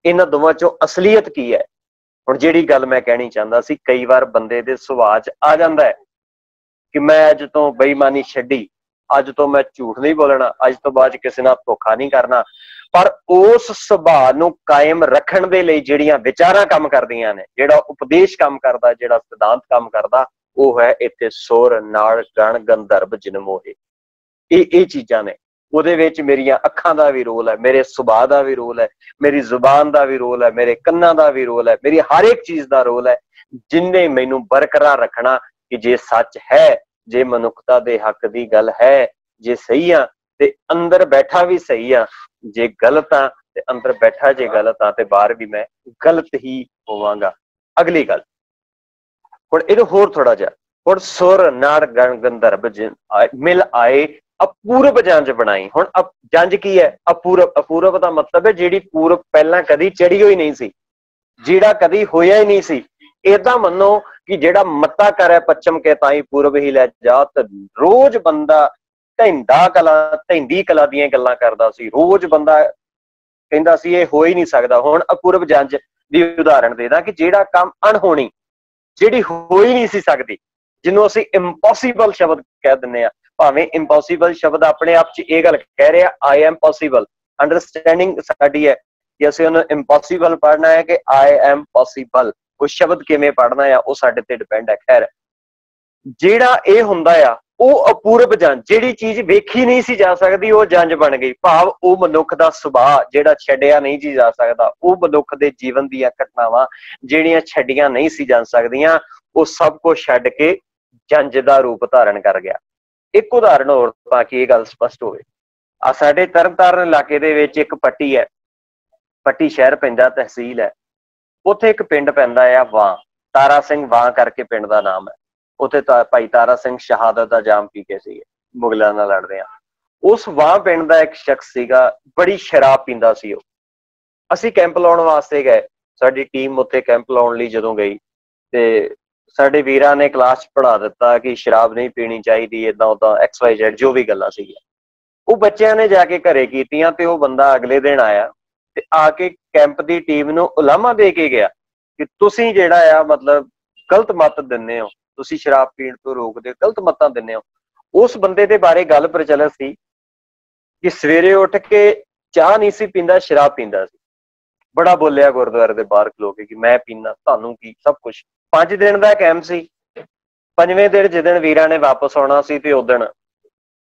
ਇਹਨਾਂ ਦੋਵਾਂ ਚੋਂ ਅਸਲੀਅਤ ਕੀ ਹੈ। ਹੁਣ ਜਿਹੜੀ ਗੱਲ ਮੈਂ ਕਹਿਣੀ ਚਾਹੁੰਦਾ ਸੀ, ਕਈ ਵਾਰ ਬੰਦੇ ਦੇ ਸੁਭਾਅ 'ਚ ਆ ਜਾਂਦਾ ਹੈ ਕਿ ਮੈਂ ਅੱਜ ਤੋਂ ਬੇਈਮਾਨੀ ਛੱਡੀ, ਅੱਜ ਤੋਂ ਮੈਂ ਝੂਠ ਨਹੀਂ ਬੋਲਣਾ, ਅੱਜ ਤੋਂ ਬਾਅਦ ਕਿਸੇ ਨਾਲ ਧੋਖਾ ਨਹੀਂ ਕਰਨਾ। पर उस सुभाਅ ਨੂੰ कायम रखण दे लई ਜਿਹੜੀਆਂ विचारां काम करदियां ने, ਜਿਹੜਾ उपदेश काम करदा, ਜਿਹੜਾ सिद्धांत काम करदा, ਉਹ है इत्थे सुर नाल गण गंधर्व जिन मोहे। ਇਹ ਚੀਜ਼ਾਂ ਨੇ। ਉਹਦੇ ਵਿੱਚ ਮੇਰੀਆਂ ਅੱਖਾਂ ਦਾ ਵੀ ਰੋਲ ਹੈ, ਮੇਰੇ ਸੁਭਾਅ ਦਾ ਵੀ ਰੋਲ ਹੈ, ਮੇਰੀ ਜ਼ੁਬਾਨ ਦਾ ਵੀ ਰੋਲ ਹੈ, ਮੇਰੇ ਕੰਨਾਂ ਦਾ ਵੀ ਰੋਲ ਹੈ, ਮੇਰੀ ਹਰ ਇੱਕ ਚੀਜ਼ ਦਾ ਰੋਲ ਹੈ, ਜਿੰਨੇ ਮੈਨੂੰ ਬਰਕਰਾਰ ਰੱਖਣਾ ਕਿ ਜੇ ਸੱਚ ਹੈ, ਜੇ ਮਨੁੱਖਤਾ ਦੇ ਹੱਕ ਦੀ ਗੱਲ ਹੈ, ਜੇ ਸਹੀ ਆ ਤੇ ਅੰਦਰ ਬੈਠਾ ਵੀ ਸਹੀ ਆ, ਜੇ ਗਲਤ ਆ ਤੇ ਅੰਦਰ ਬੈਠਾ ਜੇ ਗਲਤ ਆ ਤੇ ਬਾਹਰ ਵੀ ਮੈਂ ਗਲਤ ਹੀ ਹੋਵਾਂਗਾ। ਅਗਲੀ ਗੱਲ ਹੁਣ ਇਹਨੂੰ ਹੋਰ ਥੋੜਾ ਜਿਹਾ, ਹੁਣ ਸੁਰ ਨਾੜ ਗਣ ਗੰਧਰਵ ਮਿਲ ਆਏ ਅਪੂਰਬ ਜੰਜ ਬਣਾਈ। ਹੁਣ ਜੰਜ ਕੀ ਹੈ? ਅਪੂਰਬ। ਅਪੂਰਬ ਦਾ ਮਤਲਬ ਹੈ ਜਿਹੜੀ ਪੂਰਬ ਪਹਿਲਾਂ ਕਦੀ ਚੜੀ ਹੋਈ ਨਹੀਂ ਸੀ, ਜਿਹੜਾ ਕਦੀ ਹੋਇਆ ਹੀ ਨਹੀਂ ਸੀ। ਏਦਾਂ ਮੰਨੋ ਕਿ ਜਿਹੜਾ ਮੱਤਾ ਕਰੇ ਪੱਛਮ ਕੇ ਤਾਈ ਪੂਰਬ ਹੀ ਲੈ ਜਾ, ਤੇ ਰੋਜ਼ ਬੰਦਾ ਧੈਂਦੀ ਕਲਾ ਦੀਆਂ ਗੱਲਾਂ ਕਰਦਾ ਸੀ, ਰੋਜ਼ ਬੰਦਾ ਕਹਿੰਦਾ ਸੀ ਇਹ ਹੋ ਹੀ ਨਹੀਂ ਸਕਦਾ। ਹੁਣ ਅਪੂਰਬ ਜੰਜ ਦੀ ਉਦਾਹਰਣ ਦੇਦਾ ਕਿ ਜਿਹੜਾ ਕੰਮ ਅਣਹੋਣੀ, ਜਿਹੜੀ ਹੋ ਹੀ ਨਹੀਂ ਸੀ ਸਕਦੀ, ਜਿਹਨੂੰ ਅਸੀਂ ਇੰਪੋਸੀਬਲ ਸ਼ਬਦ ਕਹਿ ਦਿੰਦੇ ਆ। ਭਾਵੇਂ ਇੰਪੋਸੀਬਲ ਸ਼ਬਦ ਆਪਣੇ ਆਪ ਚ ਇਹ ਗੱਲ ਕਹਿ ਰਿਹਾ, ਆਈ ਐਮ ਪੋਸੀਬਲ। ਅੰਡਰਸਟੈਂਡਿੰਗ ਸਾਡੀ ਹੈ ਕਿ ਅਸੀਂ ਉਹਨੂੰ ਇੰਪੋਸੀਬਲ ਪੜ੍ਹਨਾ ਹੈ ਕਿ ਆਈ ਐਮ ਪੋਸੀਬਲ। ਉਹ ਸ਼ਬਦ ਕਿਵੇਂ ਪੜ੍ਹਨਾ ਆ ਉਹ ਸਾਡੇ ਤੇ ਡਿਪੈਂਡ ਹੈ। ਖੈਰ, ਜਿਹੜਾ ਇਹ ਹੁੰਦਾ ਆ ਉਹ ਅਪੂਰਬ ਜੰਜ, ਜਿਹੜੀ ਚੀਜ਼ ਵੇਖੀ ਨਹੀਂ ਸੀ ਜਾ ਸਕਦੀ ਉਹ ਜੰਜ ਬਣ ਗਈ। ਭਾਵ ਉਹ ਮਨੁੱਖ ਦਾ ਸੁਭਾਅ ਜਿਹੜਾ ਛੱਡਿਆ ਨਹੀਂ ਜੀ ਜਾ ਸਕਦਾ, ਉਹ ਮਨੁੱਖ ਦੇ ਜੀਵਨ ਦੀਆਂ ਘਟਨਾਵਾਂ ਜਿਹੜੀਆਂ ਛੱਡੀਆਂ ਨਹੀਂ ਸੀ ਜਾ ਸਕਦੀਆਂ, ਉਹ ਸਭ ਕੁਝ ਛੱਡ ਕੇ ਜੰਜ ਦਾ ਰੂਪ ਧਾਰਨ ਕਰ ਗਿਆ। ਇੱਕ ਉਦਾਹਰਨ ਹੋਰ ਤਾਂ ਕਿ ਇਹ ਗੱਲ ਸਪਸ਼ਟ ਹੋਵੇ। ਆ ਸਾਡੇ ਤਰਨਤਾਰਨ ਇਲਾਕੇ ਦੇ ਵਿੱਚ ਇੱਕ ਪੱਟੀ ਹੈ, ਪੱਟੀ ਸ਼ਹਿਰ ਪੈਂਦਾ, ਤਹਿਸੀਲ ਹੈ। ਉੱਥੇ ਇੱਕ ਪਿੰਡ ਪੈਂਦਾ ਆ ਵਾਂ, ਤਾਰਾ ਸਿੰਘ ਵਾਂ ਕਰਕੇ ਪਿੰਡ ਦਾ ਨਾਮ ਹੈ। ਉੱਥੇ ਭਾਈ ਤਾਰਾ ਸਿੰਘ ਸ਼ਹਾਦਤ ਦਾ ਜਾਮ ਪੀ ਕੇ ਸੀਗੇ, ਮੁਗਲਾਂ ਨਾਲ ਲੜਦੇ ਆ। ਉਸ ਵਾਂ ਪਿੰਡ ਦਾ ਇੱਕ ਸ਼ਖਸ ਸੀਗਾ, ਬੜੀ ਸ਼ਰਾਬ ਪੀਂਦਾ ਸੀ ਉਹ। ਅਸੀਂ ਕੈਂਪ ਲਾਉਣ ਵਾਸਤੇ ਗਏ, ਸਾਡੀ ਟੀਮ ਉੱਥੇ ਕੈਂਪ ਲਾਉਣ ਲਈ ਜਦੋਂ ਗਈ ਤੇ ਸਾਡੇ ਵੀਰਾਂ ਨੇ ਕਲਾਸ ਚ ਪੜ੍ਹਾ ਦਿੱਤਾ ਕਿ ਸ਼ਰਾਬ ਨਹੀਂ ਪੀਣੀ ਚਾਹੀਦੀ, ਏਦਾਂ ਉਦਾਂ XYZ ਜੋ ਵੀ ਗੱਲਾਂ ਸੀਗੀਆਂ। ਉਹ ਬੱਚਿਆਂ ਨੇ ਜਾ ਕੇ ਘਰੇ ਕੀਤੀਆਂ ਤੇ ਉਹ ਬੰਦਾ ਅਗਲੇ ਦਿਨ ਆਇਆ ਤੇ ਆ ਕੇ ਕੈਂਪ ਦੀ ਟੀਮ ਨੂੰ ਉਲਾਮਾ ਦੇ ਕੇ ਗਿਆ ਕਿ ਤੁਸੀਂ ਜਿਹੜਾ ਆ ਮਤਲਬ ਗਲਤ ਮੱਤ ਦਿੰਦੇ ਹੋ, ਤੁਸੀਂ ਸ਼ਰਾਬ ਪੀਣ ਤੋਂ ਰੋਕਦੇ ਹੋ, ਗਲਤ ਮੱਤਾਂ ਦਿੰਦੇ ਹੋ। ਉਸ ਬੰਦੇ ਦੇ ਬਾਰੇ ਗੱਲ ਪ੍ਰਚਲਿਤ ਸੀ ਕਿ ਸਵੇਰੇ ਉੱਠ ਕੇ ਚਾਹ ਨਹੀਂ ਸੀ ਪੀਂਦਾ, ਸ਼ਰਾਬ ਪੀਂਦਾ ਸੀ। ਬੜਾ ਬੋਲਿਆ ਗੁਰਦੁਆਰੇ ਦੇ ਬਾਹਰ ਖਲੋ ਕੇ ਕਿ ਮੈਂ ਪੀਂਦਾ, ਤੁਹਾਨੂੰ ਕੀ, ਸਭ ਕੁਛ। 5 ਦਿਨ ਦਾ ਕੈਂਪ ਸੀ। 5ਵੇਂ ਦਿਨ ਜਿੱਦਣ ਵੀਰਾਂ ਨੇ ਵਾਪਸ ਆਉਣਾ ਸੀ ਤੇ ਉਦਣ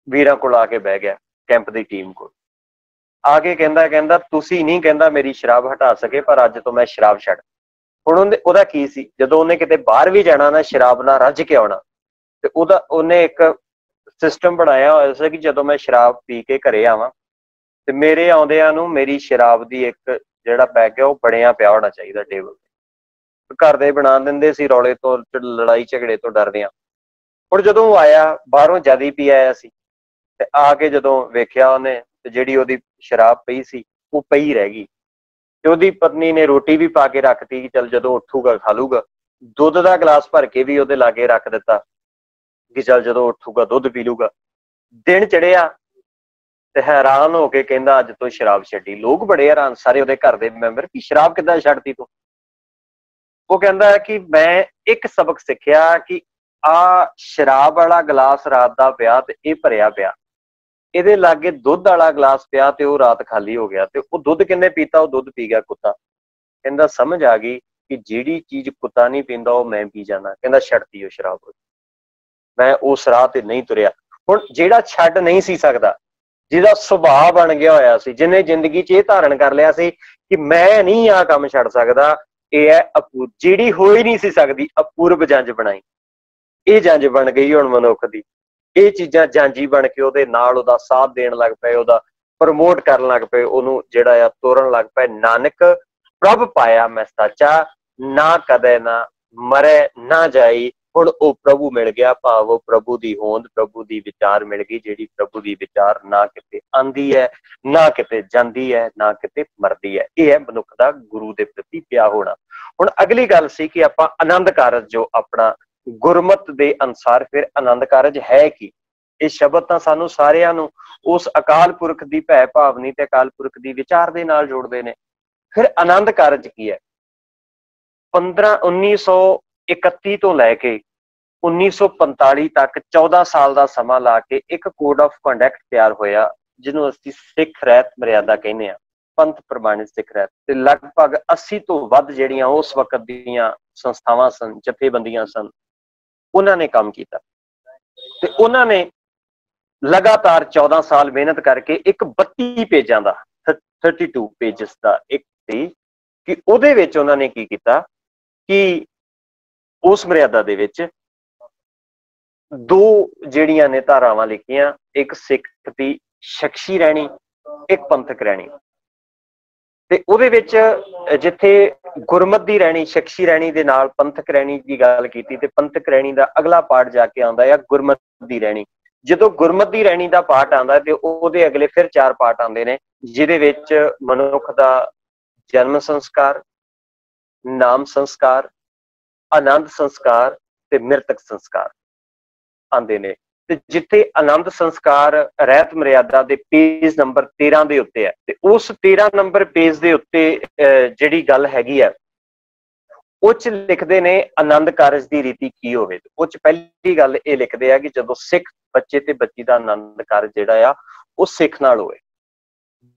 ਵੀਰਾਂ ਕੋਲ ਆ ਕੇ ਬਹਿ ਗਿਆ, ਕੈਂਪ ਦੀ ਟੀਮ ਕੋਲ ਆ ਕੇ ਕਹਿੰਦਾ ਤੁਸੀਂ ਨਹੀਂ ਕਹਿੰਦਾ ਮੇਰੀ ਸ਼ਰਾਬ ਹਟਾ ਸਕੇ, ਪਰ ਅੱਜ ਤੋਂ ਮੈਂ ਸ਼ਰਾਬ ਛੱਡ। ਹੁਣ ਉਹਦਾ ਕੀ ਸੀ, ਜਦੋਂ ਉਹਨੇ ਕਿਤੇ ਬਾਹਰ ਵੀ ਜਾਣਾ ਨਾ, ਸ਼ਰਾਬ ਨਾਲ ਰੱਜ ਕੇ ਆਉਣਾ, ਤੇ ਉਹਨੇ ਇੱਕ ਸਿਸਟਮ ਬਣਾਇਆ ਹੋਇਆ ਸੀ ਕਿ ਜਦੋਂ ਮੈਂ ਸ਼ਰਾਬ ਪੀ ਕੇ ਘਰੇ ਆਵਾਂ ਤੇ ਮੇਰੇ ਆਉਂਦਿਆਂ ਨੂੰ ਮੇਰੀ ਸ਼ਰਾਬ ਦੀ ਇੱਕ ਜਿਹੜਾ ਪੈਗ ਹੈ ਉਹ ਬਣਿਆ ਪਿਆ ਹੋਣਾ ਚਾਹੀਦਾ ਟੇਬਲ ਤੇ। ਘਰ ਦੇ ਬਣਾ ਦਿੰਦੇ ਸੀ ਰੌਲੇ ਤੋਂ, ਲੜਾਈ ਝਗੜੇ ਤੋਂ ਡਰਦੇ ਆ। ਹੁਣ ਜਦੋਂ ਉਹ ਆਇਆ ਬਾਹਰੋਂ ਜ਼ਿਆਦਾ ਪੀ ਆਇਆ ਸੀ ਤੇ ਆ ਕੇ ਜਦੋਂ ਵੇਖਿਆ ਉਹਨੇ ਤੇ ਜਿਹੜੀ ਉਹਦੀ ਸ਼ਰਾਬ ਪਈ ਸੀ ਉਹ ਪਈ ਰਹਿ ਗਈ। ਤੇ ਉਹਦੀ ਪਤਨੀ ਨੇ ਰੋਟੀ ਵੀ ਪਾ ਕੇ ਰੱਖਤੀ ਕਿ ਚੱਲ ਜਦੋਂ ਉੱਠੂਗਾ ਖਾ ਲੂਗਾ। ਦੁੱਧ ਦਾ ਗਲਾਸ ਭਰ ਕੇ ਵੀ ਉਹਦੇ ਲਾਗੇ ਰੱਖ ਦਿੱਤਾ ਕਿ ਚੱਲ ਜਦੋਂ ਉੱਠੂਗਾ ਦੁੱਧ ਪੀ ਲੂਗਾ। ਦਿਨ ਚੜਿਆ ਤੇ ਹੈਰਾਨ ਹੋ ਕੇ ਕਹਿੰਦਾ ਅੱਜ ਤੋਂ ਸ਼ਰਾਬ ਛੱਡੀ। ਲੋਕ ਬੜੇ ਹੈਰਾਨ, ਸਾਰੇ ਉਹਦੇ ਘਰ ਦੇ ਮੈਂਬਰ, ਕਿ ਸ਼ਰਾਬ ਕਿੱਦਾਂ ਛੱਡਤੀ ਤੂੰ? ਉਹ ਕਹਿੰਦਾ ਕਿ ਮੈਂ ਇੱਕ ਸਬਕ ਸਿੱਖਿਆ ਕਿ ਆ ਸ਼ਰਾਬ ਵਾਲਾ ਗਲਾਸ ਰਾਤ ਦਾ ਪਿਆ ਤੇ ਇਹ ਭਰਿਆ ਪਿਆ, ਇਹਦੇ ਲਾਗੇ ਦੁੱਧ ਵਾਲਾ ਗਲਾਸ ਪਿਆ ਤੇ ਉਹ ਰਾਤ ਖਾਲੀ ਹੋ ਗਿਆ, ਤੇ ਉਹ ਦੁੱਧ ਕਿੰਨੇ ਪੀਤਾ? ਉਹ ਦੁੱਧ ਪੀ ਗਿਆ ਕੁੱਤਾ। ਕਹਿੰਦਾ ਸਮਝ ਆ ਗਈ ਕਿ ਜਿਹੜੀ ਚੀਜ਼ ਕੁੱਤਾ ਨਹੀਂ ਪੀਂਦਾ ਉਹ ਮੈਂ ਪੀ ਜਾਣਾ। ਕਹਿੰਦਾ ਛੱਡਤੀ ਉਹ ਸ਼ਰਾਬ, ਮੈਂ ਉਸ ਰਾਹ ਤੇ ਨਹੀਂ ਤੁਰਿਆ। ਹੁਣ ਜਿਹੜਾ ਛੱਡ ਨਹੀਂ ਸੀ ਸਕਦਾ, ਜਿਹਦਾ ਸੁਭਾਅ ਬਣ ਗਿਆ ਹੋਇਆ ਸੀ, ਜਿਹਨੇ ਜ਼ਿੰਦਗੀ 'ਚ ਇਹ ਧਾਰਨ ਕਰ ਲਿਆ ਸੀ ਕਿ ਮੈਂ ਨਹੀਂ ਆਹ ਕੰਮ ਛੱਡ ਸਕਦਾ, ਇਹ ਹੈ ਜਿਹੜੀ ਹੋ ਹੀ ਨਹੀਂ ਸੀ ਸਕਦੀ, ਅਪੂਰਬ ਜੰਜ ਬਣਾਈ। ਇਹ ਜੰਜ ਬਣ ਗਈ ਹੁਣ ਮਨੁੱਖ ਦੀ। ਇਹ ਚੀਜ਼ਾਂ ਜਾਂਜੀ ਬਣ ਕੇ ਉਹਦੇ ਨਾਲ ਉਹਦਾ ਸਾਥ ਦੇਣ ਲੱਗ ਪਏ, ਉਹਦਾ ਪ੍ਰਮੋਟ ਕਰਨ ਲੱਗ ਪਏ, ਉਹਨੂੰ ਜਿਹੜਾ ਆ ਤੋਰਨ ਲੱਗ ਪਏ। ਨਾਨਕ ਪ੍ਰਭ ਪਾਇਆ ਮੈਂ ਸਾਚਾ, ਨਾ ਕਦੇ ਨਾ ਮਰੇ ਨਾ ਜਾਈ। ਹੁਣ ਉਹ ਪ੍ਰਭੂ ਮਿਲ ਗਿਆ, ਭਾਵ ਉਹ ਪ੍ਰਭੂ ਦੀ ਹੋਂਦ, ਪ੍ਰਭੂ ਦੀ ਵਿਚਾਰ ਮਿਲ ਗਈ, ਜਿਹੜੀ ਪ੍ਰਭੂ ਦੀ ਵਿਚਾਰ ਨਾ ਕਿਤੇ ਆਂਦੀ ਹੈ, ਨਾ ਕਿਤੇ ਜਾਂਦੀ ਹੈ, ਨਾ ਕਿਤੇ ਮਰਦੀ ਹੈ। ਇਹ ਹੈ ਮਨੁੱਖ ਦਾ ਗੁਰੂ ਦੇ ਪ੍ਰਤੀ ਪਿਆ ਹੋਣਾ। ਹੁਣ ਅਗਲੀ ਗੱਲ ਸੀ ਕਿ ਆਪਾਂ ਆਨੰਦ ਕਾਰਜ ਜੋ ਆਪਣਾ ਗੁਰਮਤ ਦੇ ਅਨੁਸਾਰ, ਫਿਰ ਆਨੰਦ ਕਾਰਜ ਹੈ ਕੀ? ਇਹ ਸ਼ਬਦ ਤਾਂ ਸਾਨੂੰ ਸਾਰਿਆਂ ਨੂੰ ਉਸ ਅਕਾਲ ਪੁਰਖ ਦੀ ਭੈ ਭਾਵਨੀ ਤੇ ਅਕਾਲ ਪੁਰਖ ਦੀ ਵਿਚਾਰ ਦੇ ਨਾਲ ਜੋੜਦੇ ਨੇ। ਫਿਰ ਆਨੰਦ ਕਾਰਜ ਕੀ ਹੈ? 1931 ਤੋਂ ਲੈ ਕੇ 1945 ਤੱਕ 14 ਸਾਲ ਦਾ ਸਮਾਂ ਲਾ ਕੇ ਇੱਕ ਕੋਡ ਆਫ ਕੰਡਕਟ ਤਿਆਰ ਹੋਇਆ, ਜਿਹਨੂੰ ਅਸੀਂ ਸਿੱਖ ਰਹਿਤ ਮਰਿਆਦਾ ਕਹਿੰਦੇ ਹਾਂ। पंथ प्रमाणित सिख रहत ते लगभग 80 तो वध जिहड़ियां उस वक्त दीयां संस्थावां सन, जथेबंदियां सन, उन्होंने काम किया ते उन्होंने लगातार 14 साल मेहनत करके एक 32 पेजां दा 32 पेजेस का एक सी कि उहदे विच उन्होंने की किया कि उस मर्यादा दे विच दो जिहड़ियां ने धारावां लिखियां, एक सिख दी शख्सी रहनी, एक पंथक रहनी। ते उहदे विच जिथे गुरमत दी रहनी, शख्सी रहनी दे नाल पंथक रहनी की गल कीती ते पंथक रहनी दा अगला पार्ट जाके आंदा है गुरमत दी रहनी। जदों गुरमत दी रहनी दा पार्ट आंदा ते उहदे अगले फिर 4 पार्ट आंदे ने, जिहदे विच मनुख दा जन्म संस्कार, नाम संस्कार, आनंद संस्कार ते मृतक संस्कार आंदे ने। ते जिथे आनंद संस्कार रहत मर्यादा दे पेज नंबर 13 दे उत्ते है, ते उस 13 नंबर पेज दे उत्ते जिहड़ी गल हैगी है उच लिखदे ने आनंद कारज दी रीति की होवे। उच पहली गल ये लिखदे आ कि जदों सिख बच्चे ते बच्ची दा आनंद कारज जिहड़ा आ वो सिख नाल होवे।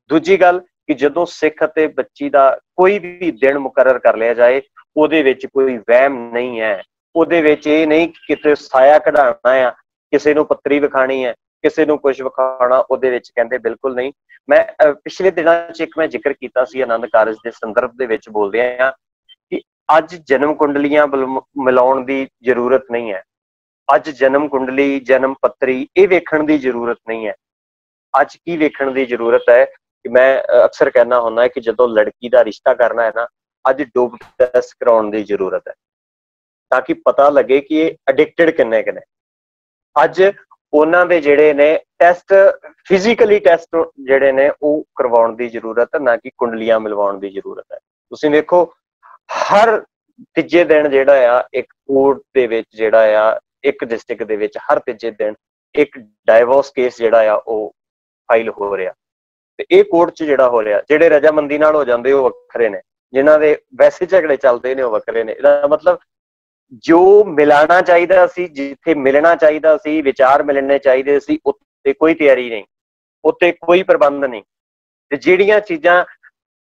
दूजी गल कि जदों सिख ते बच्ची दा कोई भी दिन मुकर्रर कर लिया जाए, उहदे विच कोई वहम नहीं है, उहदे विच ये नहीं कि किते साया कढाना है, किसी नूं पत्री विखाणी है, किसी नूं कुछ विखाणा, उहदे विच कहंदे बिल्कुल नहीं। मैं पिछले दिनां च एक मैं जिक्र कीता सी आनंद कारज दे संदर्भ दे विच बोलदे आ कि अज जन्म कुंडलियां मिलाउण दी जरूरत नहीं है, अज जन्म कुंडली जन्म पत्री ये वेखण दी जरूरत नहीं है। अज की वेखण दी जरूरत है कि मैं अक्सर कहना हुंदा है कि जदों लड़की दा रिश्ता करना है ना, अज डोप टेस्ट कराउण दी जरूरत है ताकि पता लगे कि ये एडिक्टेड किन्ने किन्ने। अज उन्हां दे जिहड़े ने टेस्ट फिजिकली टेस्ट जिहड़े ने वो करवाउण दी जरूरत है, ना कि कुंडलियां मिलवाउण दी जरूरत है। तुसीं देखो हर तीजे दिन जिहड़ा आ एक कोर्ट दे विच जिहड़ा आ एक डिस्ट्रिक्ट दे विच हर तीजे दिन एक डाइवोर्स केस जिहड़ा आ वो फाइल हो रहा ते ये कोर्ट च जिहड़ा हो रहा, जिहड़े रजामंदी नाल हो जांदे वो वखरे ने, जिन्हां दे वैसे झगड़े चलते ने वो वखरे ने। इहदा मतलब जो मिलाना चाहिदा सी, जिथे मिलना चाहिदा सी, विचार मिलने चाहिए सी, उत्ते कोई तैयारी नहीं, उत्ते कोई प्रबंध नहीं। ते जिहड़ियां चीज़ां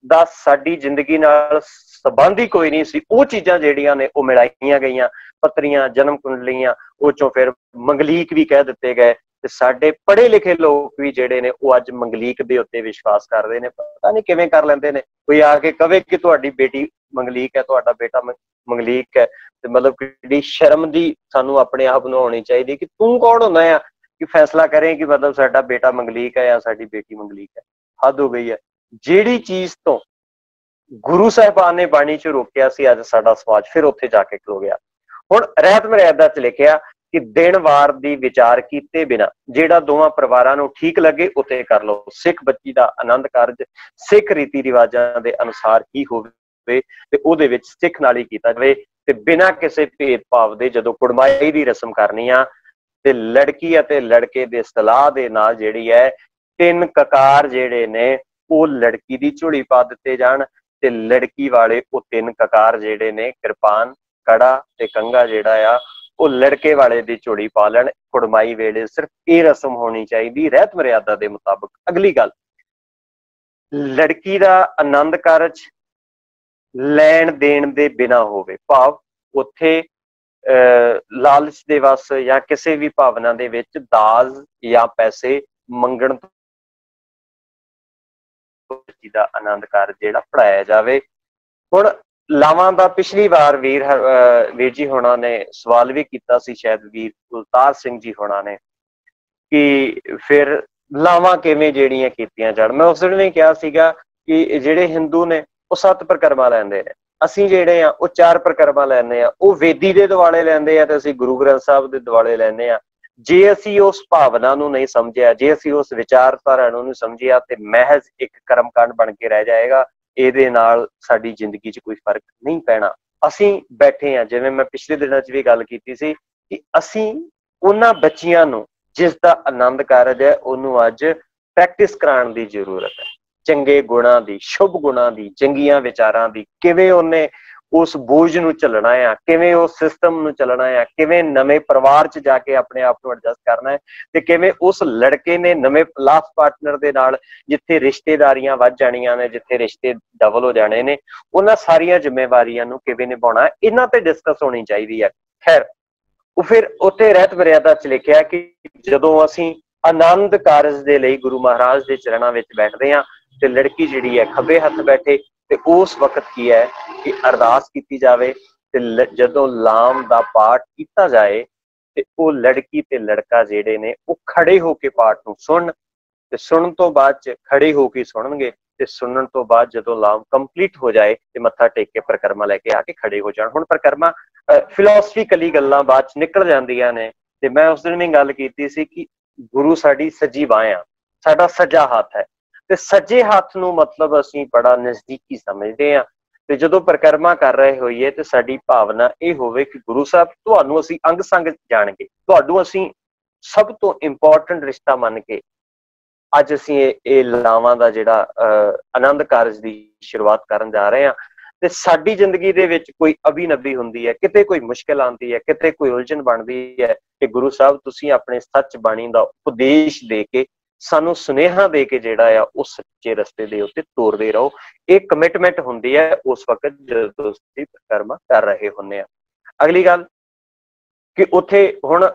दा साडी जिंदगी नाल संबंध ही कोई नहीं सी, वो चीज़ां जिहड़ियां ने वो मिलाईयां गईयां, पत्रियां, जन्म कुंडलियां, वो चों फिर मंगलीक भी कह दिते गए। ते साडे पढ़े लिखे लोग भी जिहड़े ने वो अज मंगलीक दे उत्ते विश्वास करदे ने, पता नहीं किवें कर लैंदे ने। कोई आके कहे कि तुहाडी बेटी मंगलीक है, तुहाडा बेटा मंगलीक है, ते मतलब कि शर्म दी सानू अपने आप नूं होनी चाहिए कि तू कौन हुंदा है कि फैसला करें कि मतलब साडा बेटा मंगलीक है या साडी बेटी मंगलीक है। हद हो गई है। जिहड़ी चीज तो गुरु साहिबान ने बाणी च रोकिया सी, अज साडा समाज फिर उत्थे जाके खलो गया। हुण रहत मर्यादा च लिखिया कि दिन वार दी विचार कीते बिना जिहड़ा दोवां परिवारां नूं ठीक लगे उत्ते कर लो। सिख बच्ची दा आनंद कारज सिख रीति रिवाजां दे अनुसार ही होवे ते उहदे विच सिख नाल ही कीता जावे ते बिना किसी भेदभाव दे जदों कुड़माई दी रस्म करनी आ ते लड़की अते लड़के दे सलाह दे नाल जिहड़ी है 3 ककार जिहड़े ने वो लड़की दी झोली पा दित्ते जाण ते लड़की वाले वो 3 ककार जिहड़े ने किरपान, कड़ा ते कंघा जिहड़ा आ वो लड़के वाले दी झोली पा लैण। कुड़माई वेले सिर्फ ये रस्म होनी चाहिए रहत मर्यादा दे मुताबिक। अगली गल, लड़की दा आनंद कारज लैण देण दे बिना होवे, भाव उत्थे लालच दे वस या किसी भी भावना दे विच दाज या पैसे मंगण बच्ची दा आनंद कारज जिहड़ा पढ़ाया जावे। हुण लावां दा पिछली बार वीर जी होना ने सवाल भी किया सी, शायद वीर कुलतार सिंह जी होना ने, कि फिर लावां किवें जिहड़ियां कीतियां जाण। मैं उस दिन भी कहा सीगा कि जिहड़े हिंदू ने वो 7 प्रकरमा लैंदे ने, असीं जिहड़े आ वो 4 प्रकरमा लैंदे आ। वो वेदी दे दुआले लैंदे आ ते असीं गुरु ग्रंथ साहिब दे दुआले लैंदे आ। जे असीं उस भावना नूं नहीं समझिया, जे असीं उस विचारधारा नूं नहीं समझिया ते महज एक कर्मकांड बन के रह जाएगा। ਇਹਦੇ ਨਾਲ ਸਾਡੀ ਜ਼ਿੰਦਗੀ 'ਚ ਕੋਈ ਫਰਕ ਨਹੀਂ ਪੈਣਾ। ਅਸੀਂ ਬੈਠੇ ਆ, ਜਿਵੇਂ ਮੈਂ ਪਿਛਲੇ ਦਿਨਾਂ 'ਚ ਵੀ ਗੱਲ ਕੀਤੀ ਸੀ ਕਿ ਅਸੀਂ ਉਹਨਾਂ ਬੱਚੀਆਂ ਨੂੰ ਜਿਸ ਦਾ ਆਨੰਦ ਕਾਰਜ ਹੈ ਉਹਨੂੰ ਅੱਜ ਪ੍ਰੈਕਟਿਸ ਕਰਾਉਣ ਦੀ ਜ਼ਰੂਰਤ ਹੈ। ਚੰਗੇ ਗੁਣਾਂ ਦੀ, ਸ਼ੁਭ ਗੁਣਾਂ ਦੀ, ਚੰਗੀਆਂ ਵਿਚਾਰਾਂ ਦੀ, ਕਿਵੇਂ ਉਹਨੇ उस बोझ ਨੂੰ ਝੱਲਣਾ ਆ, ਕਿਵੇਂ ਉਸ ਸਿਸਟਮ ਨੂੰ ਚੱਲਣਾ ਆ, ਕਿਵੇਂ ਨਵੇਂ ਪਰਿਵਾਰ 'ਚ ਜਾ ਕੇ ਆਪਣੇ ਆਪ ਨੂੰ ਐਡਜਸਟ ਕਰਨਾ ਹੈ, ਤੇ ਕਿਵੇਂ ਉਸ ਲੜਕੇ ਨੇ ਨਵੇਂ ਲਾਈਫ ਪਾਰਟਨਰ ਦੇ ਨਾਲ ਜਿੱਥੇ ਰਿਸ਼ਤੇਦਾਰੀਆਂ ਵੱਧ ਜਾਣੀਆਂ ਨੇ, ਜਿੱਥੇ ਰਿਸ਼ਤੇ ਡਬਲ ਹੋ ਜਾਣੇ ਨੇ, ਉਹਨਾਂ ਸਾਰੀਆਂ ਜ਼ਿੰਮੇਵਾਰੀਆਂ ਨੂੰ ਕਿਵੇਂ ਨਿਭਾਉਣਾ, ਇਹਨਾਂ ਤੇ ਡਿਸਕਸ ਹੋਣੀ ਚਾਹੀਦੀ ਹੈ। ਖੈਰ, ਉਹ ਫਿਰ ਉੱਥੇ ਰਹਿਤ ਮਰਿਆਦਾ 'ਚ ਲਿਖਿਆ ਕਿ ਜਦੋਂ ਅਸੀਂ ਆਨੰਦ ਕਾਰਜ ਦੇ ਲਈ ਗੁਰੂ ਮਹਾਰਾਜ ਦੇ ਚਰਨਾਂ ਵਿੱਚ ਬੈਠਦੇ ਹਾਂ ਤੇ ਲੜਕੀ ਜਿਹੜੀ ਹੈ ਖੱਬੇ ਹੱਥ ਬੈਠੇ, ਤੇ ਉਸ ਵਕਤ ਕੀ ਹੈ ਕਿ ਅਰਦਾਸ ਕੀਤੀ ਜਾਵੇ, ਤੇ ਜਦੋਂ ਲਾਮ ਦਾ ਪਾਠ ਕੀਤਾ ਜਾਏ ਤੇ ਉਹ ਲੜਕੀ ਤੇ ਲੜਕਾ ਜਿਹੜੇ ਨੇ ਉਹ ਖੜੇ ਹੋ ਕੇ ਪਾਠ ਨੂੰ ਸੁਣਨ, ਤੇ ਸੁਣਨ ਤੋਂ ਬਾਅਦ ਚ ਖੜੇ ਹੋ ਕੇ ਸੁਣਨਗੇ, ਤੇ ਸੁਣਨ ਤੋਂ ਬਾਅਦ ਜਦੋਂ ਲਾਮ ਕੰਪਲੀਟ ਹੋ ਜਾਏ ਤੇ ਮੱਥਾ ਟੇਕ ਕੇ ਪਰਿਕਰਮਾ ਲੈ ਕੇ ਆ ਕੇ ਖੜੇ ਹੋ ਜਾਣ। ਹੁਣ ਪਰਿਕਰਮਾ ਫਿਲਾਸਫੀਕਲੀ ਗੱਲਾਂ ਬਾਅਦ ਚ ਨਿਕਲ ਜਾਂਦੀਆਂ ਨੇ, ਤੇ ਮੈਂ ਉਸ ਦਿਨ ਵੀ ਗੱਲ ਕੀਤੀ ਸੀ ਕਿ ਗੁਰੂ ਸਾਡੀ ਸੱਜੀ ਬਾਂਹ ਆ, ਸਾਡਾ ਸੱਜਾ ਹੱਥ ਹੈ, ਤੇ ਸੱਜੇ ਹੱਥ ਨੂੰ ਮਤਲਬ ਅਸੀਂ ਬੜਾ ਨਜ਼ਦੀਕੀ ਸਮਝਦੇ ਹਾਂ। ਤੇ ਜਦੋਂ ਪਰਿਕਰਮਾ ਕਰ ਰਹੇ ਹੋਈਏ ਤੇ ਸਾਡੀ ਭਾਵਨਾ ਇਹ ਹੋਵੇ ਕਿ ਗੁਰੂ ਸਾਹਿਬ ਤੁਹਾਨੂੰ ਅਸੀਂ ਅੰਗ ਸੰਗ ਜਾਣਗੇ, ਤੁਹਾਨੂੰ ਅਸੀਂ ਸਭ ਤੋਂ ਇੰਪੋਰਟੈਂਟ ਰਿਸ਼ਤਾ ਮੰਨ ਕੇ ਅੱਜ ਅਸੀਂ ਇਹ ਲਾਵਾਂ ਦਾ ਜਿਹੜਾ ਆਨੰਦ ਕਾਰਜ ਦੀ ਸ਼ੁਰੂਆਤ ਕਰਨ ਜਾ ਰਹੇ ਹਾਂ। ਤੇ ਸਾਡੀ ਜ਼ਿੰਦਗੀ ਦੇ ਵਿੱਚ ਕੋਈ ਅਭਿਨਵੀ ਹੁੰਦੀ ਹੈ, ਕਿਤੇ ਕੋਈ ਮੁਸ਼ਕਿਲ ਆਉਂਦੀ ਹੈ, ਕਿਤੇ ਕੋਈ ਉਲਝਣ ਬਣਦੀ ਹੈ, ਕਿ ਗੁਰੂ ਸਾਹਿਬ ਤੁਸੀਂ ਆਪਣੇ ਸੱਚ ਬਾਣੀ ਦਾ ਉਪਦੇਸ਼ ਦੇ ਕੇ ਸਾਨੂੰ ਸੁਨੇਹਾ ਦੇ ਕੇ ਜਿਹੜਾ ਆ ਉਹ ਸੱਚੇ ਰਸਤੇ ਦੇ ਉੱਤੇ ਤੋਰਦੇ ਰਹੋ। ਇਹ ਕਮਿਟਮੈਂਟ ਹੁੰਦੀ ਹੈ ਉਸ ਵਕਤ ਜਦੋਂ ਤੁਸੀਂ ਪਰਿਕਰਮਾ ਕਰ ਰਹੇ ਹੁੰਦੇ ਆ। ਅਗਲੀ ਗੱਲ ਕਿ ਉੱਥੇ ਹੁਣ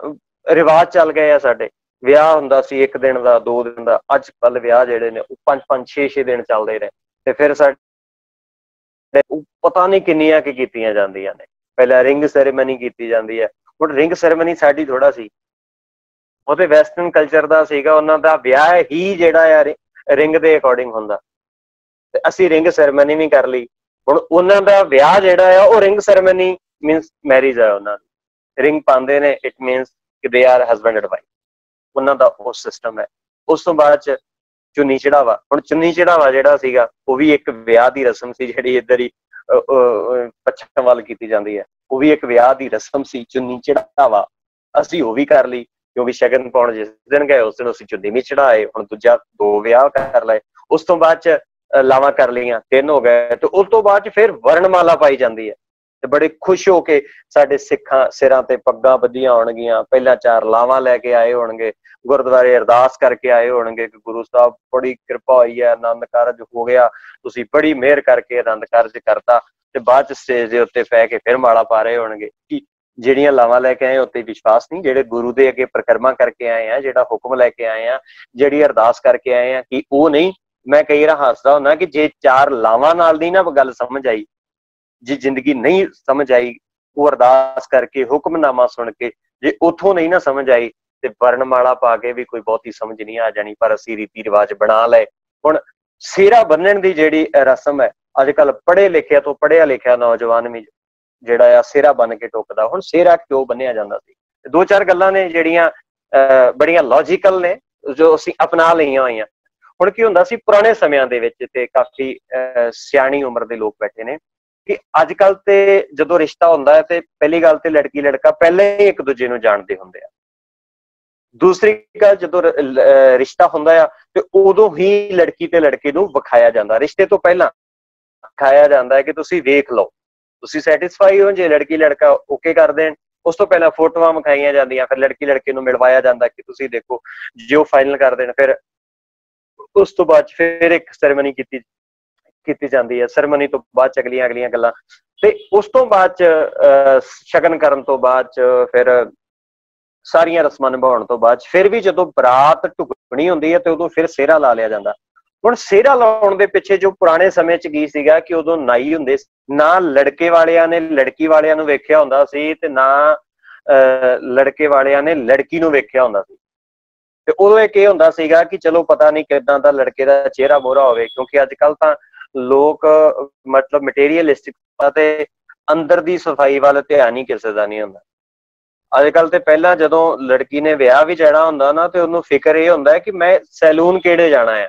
ਰਿਵਾਜ ਚੱਲ ਗਏ ਆ, ਸਾਡੇ ਵਿਆਹ ਹੁੰਦਾ ਸੀ 1 ਦਿਨ ਦਾ 2 ਦਿਨ ਦਾ, ਅੱਜ ਕੱਲ ਵਿਆਹ ਜਿਹੜੇ ਨੇ ਉਹ 5-5 6-6 ਦਿਨ ਚੱਲਦੇ ਨੇ, ਤੇ ਫਿਰ ਸਾਡੇ ਪਤਾ ਨਹੀਂ ਕਿੰਨੀਆਂ ਕਿ ਕੀਤੀਆਂ ਜਾਂਦੀਆਂ ਨੇ। ਪਹਿਲਾਂ ਰਿੰਗ ਸੈਰੇਮਨੀ ਕੀਤੀ ਜਾਂਦੀ ਹੈ, ਹੁਣ ਰਿੰਗ ਸੈਰੇਮਨੀ ਸਾਡੀ ਥੋੜਾ ਸੀ, ਉਹ ਤੇ ਵੈਸਟਰਨ ਕਲਚਰ ਦਾ ਸੀਗਾ, ਉਹਨਾਂ ਦਾ ਵਿਆਹ ਹੀ ਜਿਹੜਾ ਆ ਰਿੰਗ ਦੇ ਅਕੋਰਡਿੰਗ ਹੁੰਦਾ, ਤੇ ਅਸੀਂ ਰਿੰਗ ਸੈਰੇਮਨੀ ਵੀ ਕਰ ਲਈ। ਹੁਣ ਉਹਨਾਂ ਦਾ ਵਿਆਹ ਜਿਹੜਾ ਆ ਉਹ ਰਿੰਗ ਸੈਰੇਮਨੀ ਮੀਨਸ ਮੈਰਿਜ ਆ, ਉਹਨਾਂ ਦੀ ਰਿੰਗ ਪਾਉਂਦੇ ਨੇ, ਇਟ ਮੀਨਸ ਕਿ they are husband and wife, ਉਹਨਾਂ ਦਾ ਉਹ ਸਿਸਟਮ ਹੈ। ਉਸ ਤੋਂ ਬਾਅਦ ਚ ਚੁੰਨੀ ਚੜਾਵਾ, ਹੁਣ ਚੁੰਨੀ ਚੜਾਵਾ ਜਿਹੜਾ ਸੀਗਾ ਉਹ ਵੀ ਇੱਕ ਵਿਆਹ ਦੀ ਰਸਮ ਸੀ, ਜਿਹੜੀ ਇੱਧਰ ਹੀ ਪੱਛਮ ਵੱਲ ਕੀਤੀ ਜਾਂਦੀ ਹੈ, ਉਹ ਵੀ ਇੱਕ ਵਿਆਹ ਦੀ ਰਸਮ ਸੀ ਚੁੰਨੀ ਚੜਾਵਾ, ਅਸੀਂ ਉਹ ਵੀ ਕਰ ਲਈ, ਕਿਉਂਕਿ ਸ਼ਗਨ ਪਾਉਣ ਜਿਸ ਦਿਨ ਗਏ ਉਸ ਦਿਨ ਅਸੀਂ ਚੁੰਨੀ ਵੀ ਚੜਾਏ। ਹੁਣ ਦੂਜਾ 2 ਵਿਆਹ ਕਰ ਲਏ, ਉਸ ਤੋਂ ਬਾਅਦ ਚ ਲਾਵਾਂ ਕਰ ਲਈਆਂ, 3 ਹੋ ਗਏ, ਤੇ ਉਸ ਤੋਂ ਬਾਅਦ ਚ ਫਿਰ ਵਰਣਮਾਲਾ ਪਾਈ ਜਾਂਦੀ ਹੈ, ਤੇ ਬੜੇ ਖੁਸ਼ ਹੋ ਕੇ ਸਾਡੇ ਸਿੱਖਾਂ ਸਿਰਾਂ ਤੇ ਪੱਗਾਂ ਬੱਧੀਆਂ ਹੋਣਗੀਆਂ, ਪਹਿਲਾਂ 4 ਲਾਵਾਂ ਲੈ ਕੇ ਆਏ ਹੋਣਗੇ, ਗੁਰਦੁਆਰੇ ਅਰਦਾਸ ਕਰਕੇ ਆਏ ਹੋਣਗੇ ਕਿ ਗੁਰੂ ਸਾਹਿਬ ਬੜੀ ਕਿਰਪਾ ਹੋਈ ਹੈ, ਆਨੰਦ ਕਾਰਜ ਹੋ ਗਿਆ, ਤੁਸੀਂ ਬੜੀ ਮਿਹਰ ਕਰਕੇ ਆਨੰਦ ਕਾਰਜ ਕਰਤਾ, ਤੇ ਬਾਅਦ ਚ ਸਟੇਜ ਦੇ ਉੱਤੇ ਪੈ ਕੇ ਫਿਰ ਮਾਲਾ ਪਾ ਰਹੇ ਹੋਣਗੇ ਕਿ ਜਿਹੜੀਆਂ ਲਾਵਾਂ ਲੈ ਕੇ ਆਏ ਉੱਤੇ ਵਿਸ਼ਵਾਸ ਨਹੀਂ, ਜਿਹੜੇ ਗੁਰੂ ਦੇ ਅੱਗੇ ਪਰਿਕਰਮਾ ਕਰਕੇ ਆਏ ਆ, ਜਿਹੜਾ ਹੁਕਮ ਲੈ ਕੇ ਆਏ ਆ, ਜਿਹੜੀ ਅਰਦਾਸ ਕਰਕੇ ਆਏ ਆ, ਕਿ ਉਹ ਨਹੀਂ। ਮੈਂ ਕਈ ਵਾਰ ਹੱਸਦਾ ਹੁੰਦਾ ਕਿ ਜੇ 4 ਲਾਵਾਂ ਨਾਲ ਦੀ ਨਾ ਗੱਲ ਸਮਝ ਆਈ, ਜੇ ਜ਼ਿੰਦਗੀ ਨਹੀਂ ਸਮਝ ਆਈ, ਉਹ ਅਰਦਾਸ ਕਰਕੇ ਹੁਕਮਨਾਮਾ ਸੁਣ ਕੇ ਜੇ ਉੱਥੋਂ ਨਹੀਂ ਨਾ ਸਮਝ ਆਈ, ਤੇ ਵਰਣਮਾਲਾ ਪਾ ਕੇ ਵੀ ਕੋਈ ਬਹੁਤੀ ਸਮਝ ਨਹੀਂ ਆ ਜਾਣੀ, ਪਰ ਅਸੀਂ ਰੀਤੀ ਰਿਵਾਜ ਬਣਾ ਲਏ। ਹੁਣ ਸਿਹਰਾ ਬੰਨਣ ਦੀ ਜਿਹੜੀ ਰਸਮ ਹੈ, ਅੱਜ ਕੱਲ ਪੜ੍ਹੇ ਲਿਖਿਆ ਤੋਂ ਪੜ੍ਹਿਆ ਲਿਖਿਆ ਨੌਜਵਾਨ ਵੀ ਜਿਹੜਾ ਆ ਸਿਹਰਾ ਬੰਨ ਕੇ ਟੁੱਕਦਾ। ਹੁਣ ਸਿਹਰਾ ਕਿਉਂ ਬੰਨਿਆ ਜਾਂਦਾ ਸੀ? 2-4 ਗੱਲਾਂ ਨੇ ਜਿਹੜੀਆਂ ਬੜੀਆਂ ਲੌਜੀਕਲ ਨੇ, ਜੋ ਅਸੀਂ ਅਪਣਾ ਲਈਆਂ ਹੋਈਆਂ। ਹੁਣ ਕੀ ਹੁੰਦਾ ਸੀ ਪੁਰਾਣੇ ਸਮਿਆਂ ਦੇ ਵਿੱਚ, ਤੇ ਕਾਫੀ ਸਿਆਣੀ ਉਮਰ ਦੇ ਲੋਕ ਬੈਠੇ ਨੇ, ਕਿ ਅੱਜ ਕੱਲ ਤੇ ਜਦੋਂ ਰਿਸ਼ਤਾ ਹੁੰਦਾ ਹੈ ਤੇ ਪਹਿਲੀ ਗੱਲ ਤੇ ਲੜਕੀ ਲੜਕਾ ਪਹਿਲਾਂ ਹੀ ਇੱਕ ਦੂਜੇ ਨੂੰ ਜਾਣਦੇ ਹੁੰਦੇ ਆ। ਦੂਸਰੀ ਗੱਲ, ਜਦੋਂ ਰਿਸ਼ਤਾ ਹੁੰਦਾ ਆ ਤੇ ਉਦੋਂ ਹੀ ਲੜਕੀ ਤੇ ਲੜਕੇ ਨੂੰ ਵਿਖਾਇਆ ਜਾਂਦਾ, ਰਿਸ਼ਤੇ ਤੋਂ ਪਹਿਲਾਂ ਵਿਖਾਇਆ ਜਾਂਦਾ ਹੈ ਕਿ ਤੁਸੀਂ ਵੇਖ ਲਓ, ਤੁਸੀਂ ਸੈਟਿਸਫਾਈ ਹੋ। ਜੇ ਲੜਕੀ ਲੜਕਾ ਓਕੇ ਕਰ ਦੇਣ, ਉਸ ਤੋਂ ਪਹਿਲਾਂ ਫੋਟੋਆਂ ਵਿਖਾਈਆਂ ਜਾਂਦੀਆਂ, ਫਿਰ ਲੜਕੀ ਲੜਕੇ ਨੂੰ ਮਿਲਵਾਇਆ ਜਾਂਦਾ ਕਿ ਤੁਸੀਂ ਦੇਖੋ, ਜੇ ਉਹ ਫਾਈਨਲ ਕਰ ਦੇਣ, ਫਿਰ ਉਸ ਤੋਂ ਬਾਅਦ ਫਿਰ ਇੱਕ ਸੈਰੇਮਨੀ ਕੀਤੀ ਜਾਂਦੀ ਹੈ। ਸੈਰੇਮਨੀ ਤੋਂ ਬਾਅਦ ਚ ਅਗਲੀਆਂ ਗੱਲਾਂ, ਤੇ ਉਸ ਤੋਂ ਬਾਅਦ ਚ ਸ਼ਗਨ ਕਰਨ ਤੋਂ ਬਾਅਦ ਚ ਫਿਰ ਸਾਰੀਆਂ ਰਸਮਾਂ ਨਿਭਾਉਣ ਤੋਂ ਬਾਅਦ ਫਿਰ ਵੀ ਜਦੋਂ ਬਰਾਤ ਢੁਕਣੀ ਹੁੰਦੀ ਹੈ ਤੇ ਉਦੋਂ ਫਿਰ ਸਿਹਰਾ ਲਾ ਲਿਆ ਜਾਂਦਾ। ਹੁਣ ਸਿਹਰਾ ਲਾਉਣ ਦੇ ਪਿੱਛੇ ਜੋ ਪੁਰਾਣੇ ਸਮੇਂ ਚ ਕੀ ਸੀਗਾ ਕਿ ਉਦੋਂ ਨਾਈ ਹੁੰਦੇ ਸੀ, ਨਾ ਲੜਕੇ ਵਾਲਿਆਂ ਨੇ ਲੜਕੀ ਵਾਲਿਆਂ ਨੂੰ ਵੇਖਿਆ ਹੁੰਦਾ ਸੀ, ਤੇ ਨਾ ਲੜਕੇ ਵਾਲਿਆਂ ਨੇ ਲੜਕੀ ਨੂੰ ਵੇਖਿਆ ਹੁੰਦਾ ਸੀ। ਤੇ ਉਦੋਂ ਇੱਕ ਇਹ ਹੁੰਦਾ ਸੀਗਾ ਕਿ ਚਲੋ ਪਤਾ ਨਹੀਂ ਕਿੱਦਾਂ ਦਾ ਲੜਕੇ ਦਾ ਚਿਹਰਾ ਮੋਹਰਾ ਹੋਵੇ, ਕਿਉਂਕਿ ਅੱਜ ਕੱਲ ਤਾਂ ਲੋਕ ਮਤਲਬ ਮਟੀਰੀਅਲਿਸਟਿਕ ਅਤੇ ਅੰਦਰ ਦੀ ਸਫਾਈ ਵੱਲ ਧਿਆਨ ਹੀ ਕਿਸੇ ਦਾ ਨਹੀਂ ਹੁੰਦਾ। ਅੱਜ ਕੱਲ ਤੇ ਪਹਿਲਾਂ ਜਦੋਂ ਲੜਕੀ ਨੇ ਵਿਆਹ ਵੀ ਜਾਣਾ ਹੁੰਦਾ ਨਾ, ਤੇ ਉਹਨੂੰ ਫਿਕਰ ਇਹ ਹੁੰਦਾ ਕਿ ਮੈਂ ਸੈਲੂਨ ਕਿਹੜੇ ਜਾਣਾ ਆ,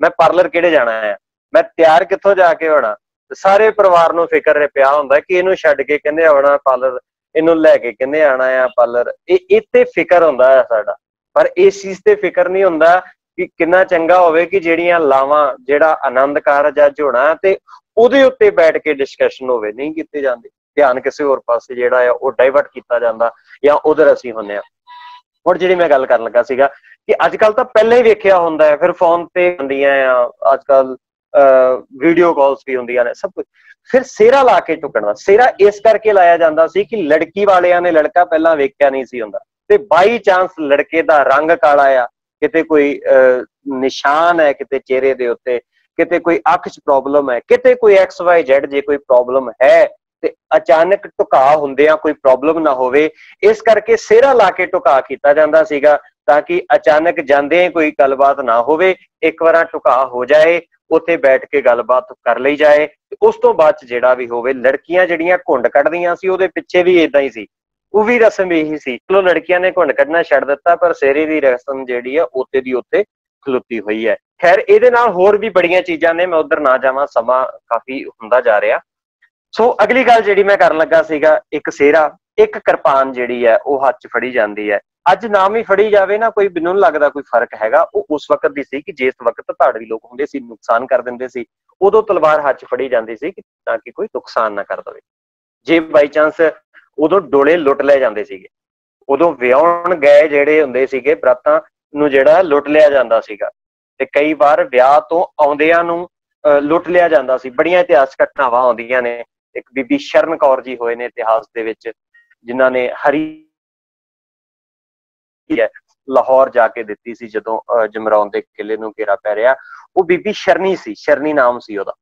ਮੈਂ ਪਾਰਲਰ ਕਿਹੜੇ ਜਾਣਾ ਆ, ਮੈਂ ਤਿਆਰ ਕਿੱਥੋਂ ਜਾ ਕੇ ਹੋਣਾ। ਸਾਰੇ ਪਰਿਵਾਰ ਨੂੰ ਫਿਕਰ ਪਿਆ ਹੁੰਦਾ ਕਿ ਇਹਨੂੰ ਛੱਡ ਕੇ ਕਹਿੰਦੇ ਆਉਣਾ ਪਾਰਲਰ, ਇਹਨੂੰ ਲੈ ਕੇ ਕਹਿੰਦੇ ਆਉਣਾ ਆ ਪਾਰਲਰ। ਇਹ ਤੇ ਫਿਕਰ ਹੁੰਦਾ ਹੈ ਸਾਡਾ, ਪਰ ਇਸ ਚੀਜ਼ ਤੇ ਫਿਕਰ ਨਹੀਂ ਹੁੰਦਾ ਕਿ ਕਿੰਨਾ ਚੰਗਾ ਹੋਵੇ ਕਿ ਜਿਹੜੀਆਂ ਲਾਵਾਂ, ਜਿਹੜਾ ਆਨੰਦ ਕਾਰਜ ਅੱਜ ਹੋਣਾ, ਤੇ ਉਹਦੇ ਉੱਤੇ ਬੈਠ ਕੇ ਡਿਸਕਸ਼ਨ ਹੋਵੇ, ਨਹੀਂ ਕੀਤੇ ਜਾਂਦੇ। ਧਿਆਨ ਕਿਸੇ ਹੋਰ ਪਾਸੇ ਜਿਹੜਾ ਆ ਉਹ ਡਾਇਵਰਟ ਕੀਤਾ ਜਾਂਦਾ ਜਾਂ ਉਧਰ ਅਸੀਂ ਹੁੰਦੇ ਹਾਂ। ਹੁਣ ਜਿਹੜੀ ਮੈਂ ਗੱਲ ਕਰਨ ਲੱਗਾ ਸੀਗਾ ਕਿ ਅੱਜ ਕੱਲ ਤਾਂ ਪਹਿਲਾਂ ਹੀ ਵੇਖਿਆ ਹੁੰਦਾ ਹੈ, ਫਿਰ ਫੋਨ ਤੇ ਹੁੰਦੀਆਂ ਆ, ਅੱਜ ਕੱਲ ਵੀਡੀਓ ਕਾਲਸ ਵੀ ਹੁੰਦੀਆਂ ਨੇ, ਸਭ ਕੁਝ। ਫਿਰ ਸਿਹਰਾ ਲਾ ਕੇ ਟੁਕਣਾ, ਸਿਹਰਾ ਇਸ ਕਰਕੇ ਲਾਇਆ ਜਾਂਦਾ ਸੀ ਕਿ ਲੜਕੀ ਵਾਲਿਆਂ ਨੇ ਲੜਕਾ ਪਹਿਲਾਂ ਵੇਖਿਆ ਨਹੀਂ ਸੀ ਹੁੰਦਾ, ਤੇ ਬਾਈ ਚਾਂਸ ਲੜਕੇ ਦਾ ਰੰਗ ਕਾਲਾ ਆ, ਕਿਤੇ ਕੋਈ ਨਿਸ਼ਾਨ ਹੈ ਕਿਤੇ ਚਿਹਰੇ ਦੇ ਉੱਤੇ, ਕਿਤੇ ਕੋਈ ਅੱਖ 'ਚ ਪ੍ਰੋਬਲਮ ਹੈ, ਕਿਤੇ ਕੋਈ XYZ ਜੇ ਕੋਈ ਪ੍ਰੋਬਲਮ ਹੈ, ਤੇ ਅਚਾਨਕ ਢੁਕਾ ਹੁੰਦਿਆਂ ਕੋਈ ਪ੍ਰੋਬਲਮ ਨਾ ਹੋਵੇ, ਇਸ ਕਰਕੇ ਸਿਹਰਾ ਲਾ ਕੇ ਢੁਕਾ ਕੀਤਾ ਜਾਂਦਾ ਸੀਗਾ, ਤਾਂ ਕਿ ਅਚਾਨਕ ਜਾਂਦੇ ਕੋਈ ਗੱਲਬਾਤ ਨਾ ਹੋਵੇ, ਇੱਕ ਵਾਰ ਢੁਕਾ ਹੋ ਜਾਏ, ਉੱਥੇ ਬੈਠ ਕੇ ਗੱਲਬਾਤ ਕਰ ਲਈ ਜਾਏ, ਤੇ ਉਸ ਤੋਂ ਬਾਅਦ ਚ ਜਿਹੜਾ ਵੀ ਹੋਵੇ। ਲੜਕੀਆਂ ਜਿਹੜੀਆਂ ਘੁੰਡ ਕੱਢਦੀਆਂ ਸੀ ਉਹਦੇ ਪਿੱਛੇ ਵੀ ਏਦਾਂ ਹੀ ਸੀ, ਉਹ ਵੀ ਰਸਮ ਇਹੀ ਸੀ। ਚਲੋ ਲੜਕੀਆਂ ਨੇ ਘੁੰਡ ਕੱਢਣਾ ਛੱਡ ਦਿੱਤਾ, ਪਰ ਸਿਹਰੇ ਦੀ ਰਸਮ ਜਿਹੜੀ ਆ ਉੱਤੇ ਦੀ ਉੱਤੇ ਖਲੋਤੀ ਹੋਈ ਹੈ। ਖੈਰ, ਇਹਦੇ ਨਾਲ ਹੋਰ ਵੀ ਬੜੀਆਂ ਚੀਜ਼ਾਂ ਨੇ, ਮੈਂ ਉਧਰ ਨਾ ਜਾਵਾਂ, ਸਮਾਂ ਕਾਫੀ ਹੁੰਦਾ ਜਾ ਰਿਹਾ। ਸੋ ਅਗਲੀ ਗੱਲ ਜਿਹੜੀ ਮੈਂ ਕਰਨ ਲੱਗਾ ਸੀਗਾ, ਇੱਕ ਸਿਹਰਾ, ਇੱਕ ਕਿਰਪਾਨ ਜਿਹੜੀ ਹੈ ਉਹ ਹੱਥ 'ਚ ਫੜੀ ਜਾਂਦੀ ਹੈ। ਅੱਜ ਨਾਮ ਹੀ ਫੜੀ ਜਾਵੇ ਨਾ, ਕੋਈ ਮੈਨੂੰ ਲੱਗਦਾ ਕੋਈ ਫਰਕ ਹੈਗਾ। ਉਹ ਉਸ ਵਕਤ ਦੀ ਸੀ ਕਿ ਜਿਸ ਵਕਤ ਧਾੜਵੀ ਲੋਕ ਹੁੰਦੇ ਸੀ, ਨੁਕਸਾਨ ਕਰ ਦਿੰਦੇ ਸੀ, ਉਦੋਂ ਤਲਵਾਰ ਹੱਥ 'ਚ ਫੜੀ ਜਾਂਦੀ ਸੀ ਤਾਂ ਕਿ ਕੋਈ ਨੁਕਸਾਨ ਨਾ ਕਰ ਦੇਵੇ। ਜੇ ਬਾਈ ਚਾਂਸ ਉਦੋਂ ਡੋਲੇ ਲੁੱਟ ਲਏ ਜਾਂਦੇ ਸੀਗੇ, ਉਦੋਂ ਵਿਆਹਣ ਗਏ ਜਿਹੜੇ ਹੁੰਦੇ ਸੀਗੇ ਬਰਾਤਾਂ ਨੂੰ ਜਿਹੜਾ ਲੁੱਟ ਲਿਆ ਜਾਂਦਾ ਸੀਗਾ, ਤੇ ਕਈ ਵਾਰ ਵਿਆਹ ਤੋਂ ਆਉਂਦਿਆਂ ਨੂੰ ਲੁੱਟ ਲਿਆ ਜਾਂਦਾ ਸੀ। ਬੜੀਆਂ ਇਤਿਹਾਸਕ ਘਟਨਾਵਾਂ ਆਉਂਦੀਆਂ ਨੇ। ਇੱਕ ਬੀਬੀ ਸ਼ਰਨ ਕੌਰ ਜੀ ਹੋਏ ਨੇ ਇਤਿਹਾਸ ਦੇ ਵਿੱਚ, ਜਿਨ੍ਹਾਂ ਨੇ ਹਰੀ ਲਾਹੌਰ ਜਾ ਕੇ ਦਿੱਤੀ ਸੀ ਜਦੋਂ ਜਮਰੌਨ ਦੇ ਕਿਲੇ ਨੂੰ ਘੇਰਾ ਪੈ ਰਿਹਾ। ਉਹ ਬੀਬੀ ਸ਼ਰਨੀ ਸੀ, ਸ਼ਰਨੀ ਨਾਮ ਸੀ ਉਹਦਾ,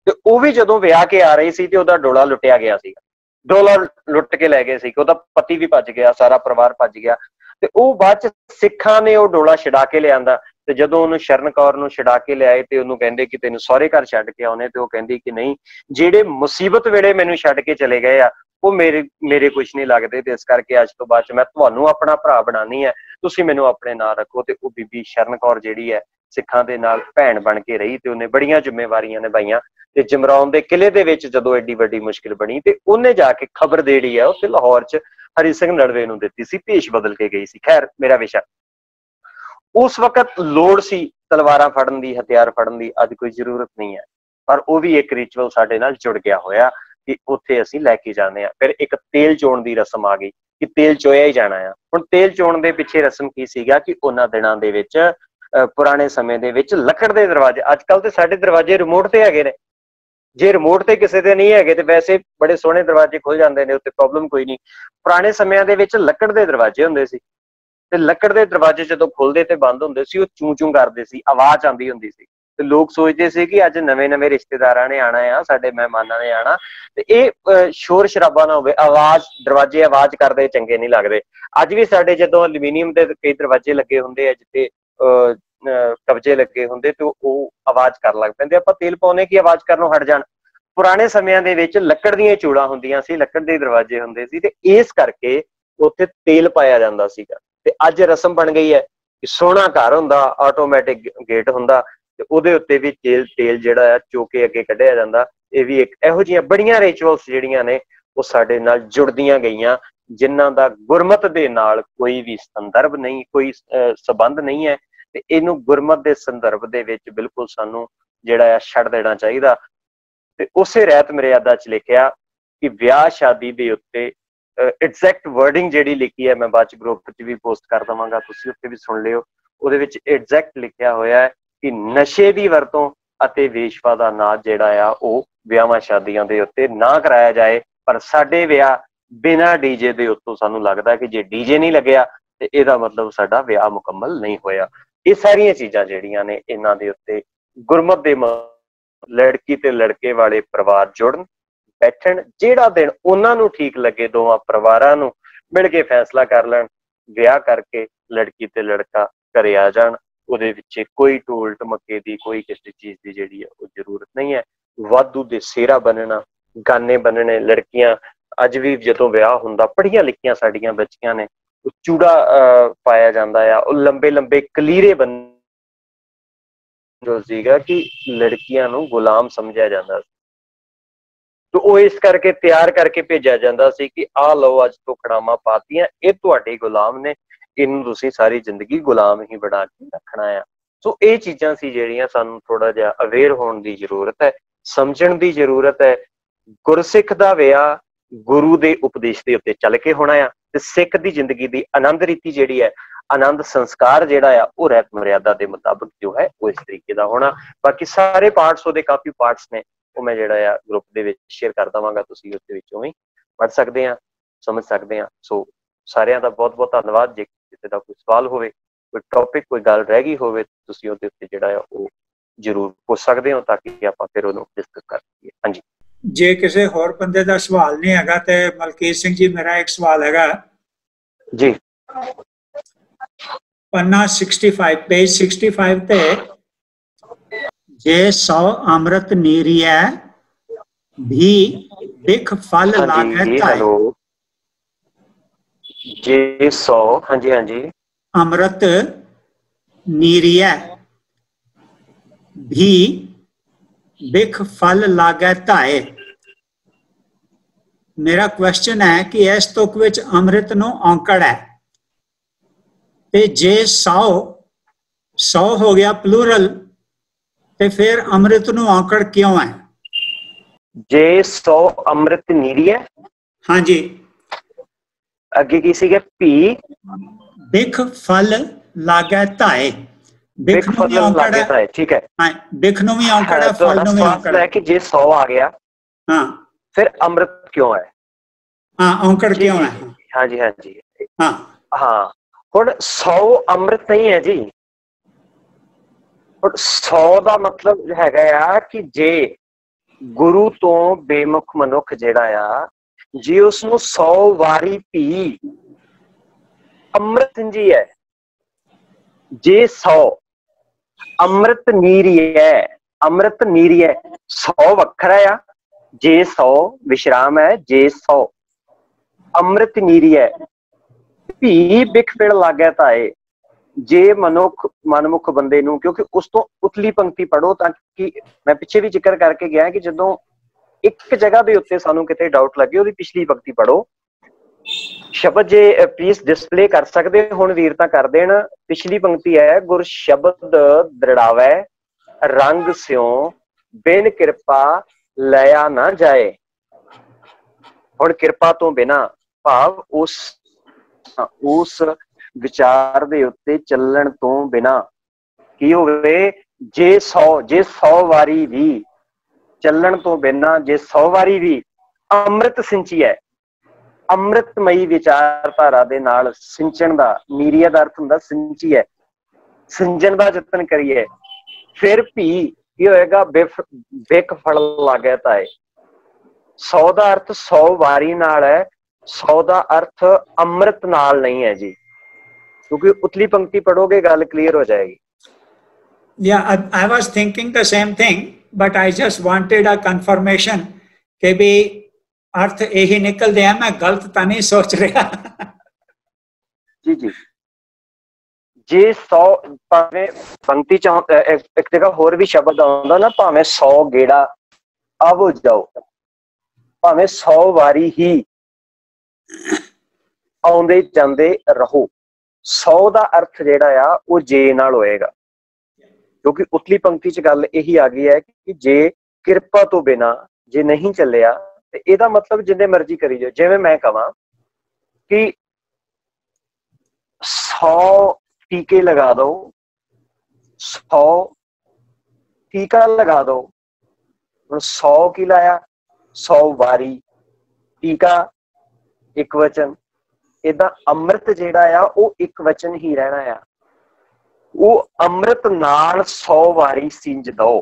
ਤੇ ਉਹ ਵੀ ਜਦੋਂ ਵਿਆਹ ਕੇ ਆ ਰਹੀ ਸੀ ਤੇ ਉਹਦਾ ਡੋਲਾ ਲੁੱਟਿਆ ਗਿਆ ਸੀਗਾ। ਡੋਲਾ ਲੁੱਟ ਕੇ ਲੈ ਗਏ ਸੀ, ਉਹਦਾ ਪਤੀ ਵੀ ਭੱਜ ਗਿਆ, ਸਾਰਾ ਪਰਿਵਾਰ ਭੱਜ ਗਿਆ, ਤੇ ਉਹ ਬਾਅਦ ਚ ਸਿੱਖਾਂ ਨੇ ਉਹ ਡੋਲਾ ਛਡਾ ਕੇ ਲਿਆਂਦਾ। ਤੇ ਜਦੋਂ ਉਹਨੂੰ ਸ਼ਰਨ ਕੌਰ ਨੂੰ ਛਡਾ ਕੇ ਲਿਆਏ ਤੇ ਉਹਨੂੰ ਕਹਿੰਦੇ ਕਿ ਤੈਨੂੰ ਸਹੁਰੇ ਘਰ ਛੱਡ ਕੇ ਆਉਣੇ, ਤੇ ਉਹ ਕਹਿੰਦੀ ਕਿ ਨਹੀਂ, ਜਿਹੜੇ ਮੁਸੀਬਤ ਵੇਲੇ ਮੈਨੂੰ ਛੱਡ ਕੇ ਚਲੇ ਗਏ ਆ ਉਹ ਮੇਰੇ ਕੁਛ ਨਹੀਂ ਲੱਗਦੇ, ਤੇ ਇਸ ਕਰਕੇ ਅੱਜ ਤੋਂ ਬਾਅਦ ਚ ਮੈਂ ਤੁਹਾਨੂੰ ਆਪਣਾ ਭਰਾ ਬਣਾਉਣੀ ਹੈ, ਤੁਸੀਂ ਮੈਨੂੰ ਆਪਣੇ ਨਾਲ ਰੱਖੋ। ਤੇ ਉਹ ਬੀਬੀ ਸ਼ਰਨ ਕੌਰ ਜਿਹੜੀ ਹੈ ਸਿੱਖਾਂ ਦੇ ਨਾਲ ਭੈਣ ਬਣ ਕੇ ਰਹੀ, ਤੇ ਉਹਨੇ ਬੜੀਆਂ ਜ਼ਿੰਮੇਵਾਰੀਆਂ ਨਿਭਾਈਆਂ। ਤੇ ਜਮਰੌਨ ਦੇ ਕਿਲੇ ਦੇ ਵਿੱਚ ਜਦੋਂ ਐਡੀ ਵੱਡੀ ਮੁਸ਼ਕਿਲ ਬਣੀ, ਤੇ ਉਹਨੇ ਜਾ ਕੇ ਖਬਰ ਜਿਹੜੀ ਹੈ ਉੱਥੇ ਲਾਹੌਰ ਚ ਹਰੀ ਸਿੰਘ ਨਲਵੇ ਨੂੰ ਦਿੱਤੀ ਸੀ, ਭੇਸ਼ ਬਦਲ ਕੇ ਗਈ ਸੀ। ਖੈਰ, ਮੇਰਾ ਵਿਸ਼ਾ, ਉਸ ਵਕਤ ਲੋੜ ਸੀ ਤਲਵਾਰਾਂ ਫੜਨ ਦੀ, ਹਥਿਆਰ ਫੜਨ ਦੀ, ਅੱਜ ਕੋਈ ਜ਼ਰੂਰਤ ਨਹੀਂ ਹੈ, ਪਰ ਉਹ ਵੀ ਇੱਕ ਰਿਚੁਅਲ ਸਾਡੇ ਨਾਲ ਜੁੜ ਗਿਆ ਹੋਇਆ ਕਿ ਉੱਥੇ ਅਸੀਂ ਲੈ ਕੇ ਜਾਂਦੇ ਹਾਂ। ਫਿਰ ਇੱਕ ਤੇਲ ਚੋਣ ਦੀ ਰਸਮ ਆ ਗਈ ਕਿ ਤੇਲ ਚੋਇਆ ਹੀ ਜਾਣਾ ਆ। ਹੁਣ ਤੇਲ ਚੋਣ ਦੇ ਪਿੱਛੇ ਰਸਮ ਕੀ ਸੀਗਾ ਕਿ ਉਹਨਾਂ ਦਿਨਾਂ ਦੇ ਵਿੱਚ, ਪੁਰਾਣੇ ਸਮੇਂ ਦੇ ਵਿੱਚ, ਲੱਕੜ ਦੇ ਦਰਵਾਜ਼ੇ, ਅੱਜ ਕੱਲ ਤੇ ਸਾਡੇ ਦਰਵਾਜ਼ੇ ਰਿਮੋਟ ਤੇ ਹੈਗੇ ਨੇ, ਜੇ ਰਿਮੋਟ ਤੇ ਕਿਸੇ ਦੇ ਨਹੀਂ ਹੈਗੇ ਤੇ ਵੈਸੇ ਬੜੇ ਸੋਹਣੇ ਦਰਵਾਜ਼ੇ ਖੁੱਲ ਜਾਂਦੇ ਨੇ, ਉੱਤੇ ਪ੍ਰੋਬਲਮ ਕੋਈ ਨਹੀਂ। ਪੁਰਾਣੇ ਸਮਿਆਂ ਦੇ ਵਿੱਚ ਲੱਕੜ ਦੇ ਦਰਵਾਜ਼ੇ ਹੁੰਦੇ ਸੀ, ਤੇ ਲੱਕੜ ਦੇ ਦਰਵਾਜ਼ੇ ਜਦੋਂ ਖੁੱਲਦੇ ਤੇ ਬੰਦ ਹੁੰਦੇ ਸੀ, ਉਹ ਚੂੰ ਚੂੰ ਕਰਦੇ ਸੀ, ਆਵਾਜ਼ ਆਉਂਦੀ ਹੁੰਦੀ ਸੀ, ਤੇ ਲੋਕ ਸੋਚਦੇ ਸੀ ਕਿ ਅੱਜ ਨਵੇਂ ਰਿਸ਼ਤੇਦਾਰਾਂ ਨੇ ਆਣਾ ਆ, ਸਾਡੇ ਮਹਿਮਾਨਾਂ ਨੇ ਆਣਾ, ਤੇ ਇਹ ਸ਼ੋਰ ਸ਼ਰਾਬਾ ਨਾ ਹੋਵੇ, ਆਵਾਜ਼, ਦਰਵਾਜ਼ੇ ਆਵਾਜ਼ ਕਰਦੇ ਚੰਗੇ ਨਹੀਂ ਲੱਗਦੇ। ਅੱਜ ਵੀ ਸਾਡੇ ਜਦੋਂ ਐਲੂਮੀਨੀਅਮ ਦੇ ਕਈ ਦਰਵਾਜ਼ੇ ਲੱਗੇ ਹੁੰਦੇ ਆ ਜਿੱਥੇ ਕਬਜੇ ਲੱਗੇ ਹੁੰਦੇ, ਤੇ ਉਹ ਆਵਾਜ਼ ਕਰਨ ਲੱਗ ਪੈਂਦੇ, ਆਪਾਂ ਤੇਲ ਪਾਉਨੇ ਕਿ ਆਵਾਜ਼ ਕਰਨੋਂ ਹਟ ਜਾਣ। ਪੁਰਾਣੇ ਸਮਿਆਂ ਦੇ ਵਿੱਚ ਲੱਕੜ ਦੀਆਂ ਚੂੜਾਂ ਹੁੰਦੀਆਂ ਸੀ, ਲੱਕੜ ਦੇ ਦਰਵਾਜ਼ੇ ਹੁੰਦੇ ਸੀ, ਤੇ ਇਸ ਕਰਕੇ ਉੱਥੇ ਤੇਲ ਪਾਇਆ ਜਾਂਦਾ ਸੀਗਾ। ਤੇ ਅੱਜ ਰਸਮ ਬਣ ਗਈ ਹੈ ਕਿ ਸੋਹਣਾ ਘਰ ਹੁੰਦਾ, ਆਟੋਮੈਟਿਕ ਗੇਟ ਹੁੰਦਾ, ਤੇ ਉਹਦੇ ਉੱਤੇ ਵੀ ਤੇਲ ਜਿਹੜਾ ਆ ਚੋ ਕੇ ਅੱਗੇ ਕੱਢਿਆ ਜਾਂਦਾ। ਇਹ ਵੀ ਇੱਕ ਇਹੋ ਜਿਹੀਆਂ ਬੜੀਆਂ ਰਿਚੁਅਲਸ ਜਿਹੜੀਆਂ ਨੇ ਉਹ ਸਾਡੇ ਨਾਲ ਜੁੜਦੀਆਂ ਗਈਆਂ, ਜਿਨ੍ਹਾਂ ਦਾ ਗੁਰਮਤ ਦੇ ਨਾਲ ਕੋਈ ਵੀ ਸੰਦਰਭ ਨਹੀਂ, ਕੋਈ ਸਬੰਧ ਨਹੀਂ ਹੈ, ਤੇ ਇਹਨੂੰ ਗੁਰਮਤ ਦੇ ਸੰਦਰਭ ਦੇ ਵਿੱਚ ਬਿਲਕੁਲ ਸਾਨੂੰ ਜਿਹੜਾ ਆ ਛੱਡ ਦੇਣਾ ਚਾਹੀਦਾ। ਤੇ ਉਸੇ ਰਹਿਤ ਮਰਿਆਦਾ ਚ ਲਿਖਿਆ ਕਿ ਵਿਆਹ ਸ਼ਾਦੀ ਦੇ ਉੱਤੇ ਐਗਜ਼ੈਕਟ ਵਰਡਿੰਗ ਜਿਹੜੀ ਲਿਖੀ ਹੈ, ਮੈਂ ਬਾਅਦ ਚ ਗਰੁੱਪ ਚ ਵੀ ਪੋਸਟ ਕਰ ਦੇਵਾਂਗਾ, ਤੁਸੀਂ ਉੱਥੇ ਵੀ ਸੁਣ ਲਿਓ। ਉਹਦੇ ਵਿੱਚ ਐਗਜ਼ੈਕਟ ਲਿਖਿਆ ਹੋਇਆ ਹੈ ਕਿ ਨਸ਼ੇ ਦੀ ਵਰਤੋਂ ਅਤੇ ਵੇਸ਼ਵਾ ਦਾ ਨਾਚ ਜਿਹੜਾ ਆ ਉਹ ਵਿਆਹਾਂ ਸ਼ਾਦੀਆਂ ਦੇ ਉੱਤੇ ਨਾ ਕਰਾਇਆ ਜਾਏ। ਪਰ ਸਾਡੇ ਵਿਆਹ ਬਿਨਾਂ ਡੀਜੇ ਦੇ ਉੱਤੋਂ ਸਾਨੂੰ ਲੱਗਦਾ ਕਿ ਜੇ ਡੀਜੇ ਨਹੀਂ ਲੱਗਿਆ ਤੇ ਇਹਦਾ ਮਤਲਬ ਸਾਡਾ ਵਿਆਹ ਮੁਕੰਮਲ ਨਹੀਂ ਹੋਇਆ। ਇਹ ਸਾਰੀਆਂ ਚੀਜ਼ਾਂ ਜਿਹੜੀਆਂ ਨੇ ਇਹਨਾਂ ਦੇ ਉੱਤੇ ਗੁਰਮਤ ਦੇ ਲੜਕੀ ਤੇ ਲੜਕੇ ਵਾਲੇ ਪਰਿਵਾਰ ਜੁੜਨ, ਬੈਠਣ, ਜਿਹੜਾ ਦਿਨ ਉਹਨਾਂ ਨੂੰ ਠੀਕ ਲੱਗੇ ਦੋਵਾਂ ਪਰਿਵਾਰਾਂ ਨੂੰ ਮਿਲ ਕੇ ਫੈਸਲਾ ਕਰ ਲੈਣ, ਵਿਆਹ ਕਰਕੇ ਲੜਕੀ ਤੇ ਲੜਕਾ ਘਰੇ ਆ ਜਾਣ। ਉਹਦੇ ਵਿੱਚ ਕੋਈ ਢੋਲ ਢਮੱਕੇ ਦੀ, ਕੋਈ ਕਿਸੇ ਚੀਜ਼ ਦੀ ਜਿਹੜੀ ਹੈ ਉਹ ਜ਼ਰੂਰਤ ਨਹੀਂ ਹੈ। ਵਾਧੂ ਦੇ ਸਿਹਰਾ ਬੰਨਣਾ, ਗਾਨੇ ਬੰਨਣੇ, ਲੜਕੀਆਂ ਅੱਜ ਵੀ ਜਦੋਂ ਵਿਆਹ ਹੁੰਦਾ, ਪੜ੍ਹੀਆਂ ਲਿਖੀਆਂ ਸਾਡੀਆਂ ਬੱਚੀਆਂ ਨੇ, ਉਹ ਚੂੜਾ ਪਾਇਆ ਜਾਂਦਾ ਆ, ਉਹ ਲੰਬੇ ਲੰਬੇ ਕਲੀਰੇ ਬੰਨ, ਜੋ ਸੀਗਾ ਕਿ ਲੜਕੀਆਂ ਨੂੰ ਗੁਲਾਮ ਸਮਝਿਆ ਜਾਂਦਾ ਸੀ, ਤੇ ਉਹ ਇਸ ਕਰਕੇ ਤਿਆਰ ਕਰਕੇ ਭੇਜਿਆ ਜਾਂਦਾ ਸੀ ਕਿ ਆਹ ਲਓ, ਅੱਜ ਤੋਂ ਖੜਾਵਾਂ ਪਾਤੀਆਂ, ਇਹ ਤੁਹਾਡੇ ਗੁਲਾਮ ਨੇ, ਇਹਨੂੰ ਤੁਸੀਂ ਸਾਰੀ ਜ਼ਿੰਦਗੀ ਗੁਲਾਮ ਹੀ ਬਣਾ ਕੇ ਰੱਖਣਾ ਆ। ਸੋ ਇਹ ਚੀਜ਼ਾਂ ਸੀ ਜਿਹੜੀਆਂ ਸਾਨੂੰ ਥੋੜਾ ਜਿਹਾ ਅਵੇਅਰ ਹੋਣ ਦੀ ਜ਼ਰੂਰਤ ਹੈ। ਸਮਝਣ ਦੀ ਜ਼ਰੂਰਤ ਹੈ। ਗੁਰਸਿੱਖ ਦਾ ਵਿਆਹ ਗੁਰੂ ਦੇ ਉਪਦੇਸ਼ ਦੇ ਉੱਤੇ ਚੱਲ ਕੇ ਹੋਣਾ ਆ, ਤੇ ਸਿੱਖ ਦੀ ਜ਼ਿੰਦਗੀ ਦੀ ਆਨੰਦ ਰੀਤੀ ਜਿਹੜੀ ਹੈ, ਆਨੰਦ ਸੰਸਕਾਰ ਜਿਹੜਾ ਆ, ਉਹ ਰਹਿਤ ਮਰਿਆਦਾ ਦੇ ਮੁਤਾਬਕ ਜੋ ਹੈ ਉਹ ਇਸ ਤਰੀਕੇ ਦਾ ਹੋਣਾ। ਬਾਕੀ ਸਾਰੇ ਪਾਰਟਸ, ਉਹਦੇ ਕਾਫੀ ਪਾਰਟਸ ਨੇ, ਉਹ ਮੈਂ ਜਿਹੜਾ ਆ ਗਰੁੱਪ ਦੇ ਵਿੱਚ ਸ਼ੇਅਰ ਕਰ ਦੇਵਾਂਗਾ, ਤੁਸੀਂ ਉਸ ਦੇ ਵਿੱਚੋਂ ਵੀ ਪੜ੍ਹ ਸਕਦੇ ਆ, ਸਮਝ ਸਕਦੇ ਆ। ਸੋ ਸਾਰਿਆਂ ਦਾ ਬਹੁਤ ਬਹੁਤ ਧੰਨਵਾਦ। ਜੇ ਕਿਸੇ ਦਾ ਕੋਈ ਸਵਾਲ ਹੋਵੇ, ਕੋਈ ਟੌਪਿਕ, ਕੋਈ ਗੱਲ ਰਹਿ ਗਈ ਹੋਵੇ, ਤੁਸੀਂ ਉਹਦੇ ਉੱਤੇ ਜਿਹੜਾ ਆ ਉਹ ਜ਼ਰੂਰ ਪੁੱਛ ਸਕਦੇ ਹੋ, ਤਾਂ ਕਿ ਆਪਾਂ ਫਿਰ ਉਹਨੂੰ ਡਿਸਕਸ ਕਰ ਸਕੀਏ। ਹਾਂਜੀ, ਜੇ ਕਿਸੇ ਹੋਰ ਬੰਦੇ ਦਾ ਸਵਾਲ ਨਹੀਂ ਹੈਗਾ ਤੇ ਮਲਕੀਤ ਸਿੰਘ ਜੀ, ਮੇਰਾ ਇੱਕ ਸਵਾਲ ਹੈਗਾ ਜੀ। पन्ना 65 पेज 65 ते जे 100 अमृत नीरिय भी बिख फल लागे ताए। जे 100, हाँ जी हाँ जी, अमृत नीरिय भी बिख फल लागे ताए। मेरा क्वेश्चन है कि इस तुक विच अमृत नूं औंकड़ है, ते जे 100 हो गया प्लूरल, ते फिर अमृत नूं औंकड़ क्यों है? जे 100 अमृत नीरी है। हाँ जी, अगे की सीगे पी बिख फल लागे ताए। बिख नूं भी औंकड़ है, ठीक है। हाँ, बिख नूं भी औंकड़ है, फल नूं भी औंकड़ है कि जे 100 आ गया, हाँ, फिर अमृत क्यों है? हाँ, औंकड़ क्यों है? हाँ जी हाँ जी, हाँ हाँ। ਹੁਣ 100 ਅੰਮ੍ਰਿਤ ਨਹੀਂ ਹੈ ਜੀ। ਹੁਣ 100 ਦਾ ਮਤਲਬ ਹੈਗਾ ਆ ਕਿ ਜੇ ਗੁਰੂ ਤੋਂ ਬੇਮੁਖ ਮਨੁੱਖ ਜਿਹੜਾ ਆ, ਜੇ ਉਸਨੂੰ 100 ਵਾਰੀ ਪੀ, ਅੰਮ੍ਰਿਤ ਜੀ ਹੈ। ਜੇ 100 ਅੰਮ੍ਰਿਤ ਨੀਰੀ ਹੈ, ਅੰਮ੍ਰਿਤ ਨੀਰੀ ਹੈ, 100 ਵੱਖਰਾ ਆ, ਜੇ 100 ਵਿਸ਼ਰਾਮ ਹੈ, ਜੇ 100 ਅੰਮ੍ਰਿਤ ਨੀਰੀ ਹੈ। भी बिख फिर लागे ताए, जे मनमुख बंदे नूं, क्योंकि उस तो उतली पंक्ति पढ़ो, ताकि मैं पिछे भी जिक्र करके गया कि जदों एक जगह दे उत्ते सानू किते डाउट लगे, ओदी पिछली पंक्ति पढ़ो। शब्द जे प्लीज डिस्प्ले कर सकते हुण वीर तां कर देण। पिछली पंक्ति है, गुर शब्द दृढ़ावै रंग स्यों बिन किरपा लया ना जाए। हुण किरपा तो बिना भाव उस विचार दे उत्ते चलण तो बिना की होवे। जे 100 वारी भी चलण तो बिना, जे 100 वारी भी अमृत सिंची है, अमृतमयी विचारधारा दे नाल सिंचण दा, नीरिया दा अर्थ हुंदा सिंची है, सिंचण दा यतन करिए, फिर भी की होएगा, बिख फल लागे ताए। 100 दा अर्थ 100 वारी नाल है, 100 का अर्थ अमृत नाल नहीं है जी, क्योंकि उतली पंक्ति पढ़ोगे गल क्लियर हो जाएगी। Yeah, I was thinking the same thing, but I just wanted a confirmation कि भी अर्थ यही निकल दिया, मैं गलत तो नहीं सोच रहा। जी जी, जे 100 भावे पंक्ति च एक जगह होर भी शब्द आउंदा ना, भावे 100 गेड़ा आवो जाओ, भावे 100 वारी ही आउंदे जांदे रहो। 100 का अर्थ जेड़ा आ वो जे नाल होएगा, क्योंकि उतली पंक्ति च गल यही आ गई है कि जे किरपा तो बिना जे नहीं चलिया, ते इहदा मतलब जिन्ने मर्जी करी जाओ। जिवें मैं कहां कि 100 टीके लगा दो, 100 टीका लगा दो, 100 की लाया, 100 वारी टीका एक वचन, इदा अमृत जेड़ा आ वो एक वचन ही रहना आ। वो अमृत नाल 100 वारी सिंज दो,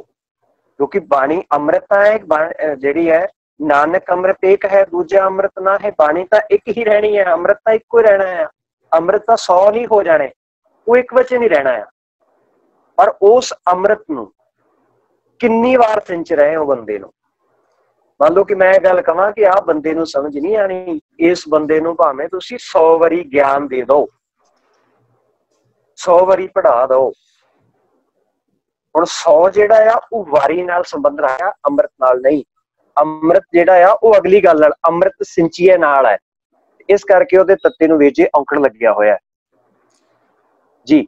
क्योंकि बाणी अमृत है जेड़ी है, नानक अमृत एक है, दूजा अमृत ना है। बाणी तो एक ही रहनी है, अमृत तो एक ही रहना है। अमृत तो 100 नहीं हो जाने, वो एक वचन ही रहना है। पर उस अमृत नूं कितनी बार सिंच रहे हो बंदे नूं। मान लो कि मैं गल कहां कि आ बंदे नूं समझ नहीं आनी, इस बंदे नूं भावें तुसीं 100 वारी ज्ञान दे दो, 100 वारी पढ़ा दो, हुण 100 जेड़ा आ वो वारी नाल संबंध रहा, अमृत नाल नहीं। अमृत जेड़ा आ वो अगली गल नाल, अमृत सिंचिए नाल है, इस करके उहदे तत्ते नूं वेचे औंकड़ लग्या होया है जी।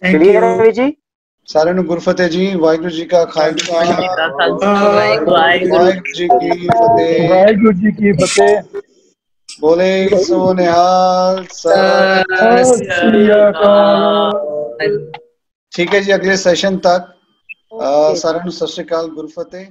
क्लीयर है जी? ਸਾਰਿਆਂ ਨੂੰ ਗੁਰਫਤਿਹ ਜੀ। ਵਾਹਿਗੁਰੂ ਜੀ ਕਾ ਖਾਲਸਾ, ਵਾਹਿਗੁਰੂ ਜੀ ਕੀ ਫਤਿਹ। ਵਾਹਿਗੁਰੂ ਜੀ ਕੀ ਫਤਿਹ। ਬੋਲੇ ਸੋ ਨਿਹਾਲ, ਸਤਿ ਸ੍ਰੀ ਅਕਾਲ। ਠੀਕ ਹੈ ਜੀ, ਅਗਲੇ ਸੈਸ਼ਨ ਤੱਕ ਸਾਰਿਆਂ ਨੂੰ ਸਤਿ ਸ਼੍ਰੀ ਅਕਾਲ, ਗੁਰਫਤਿਹ।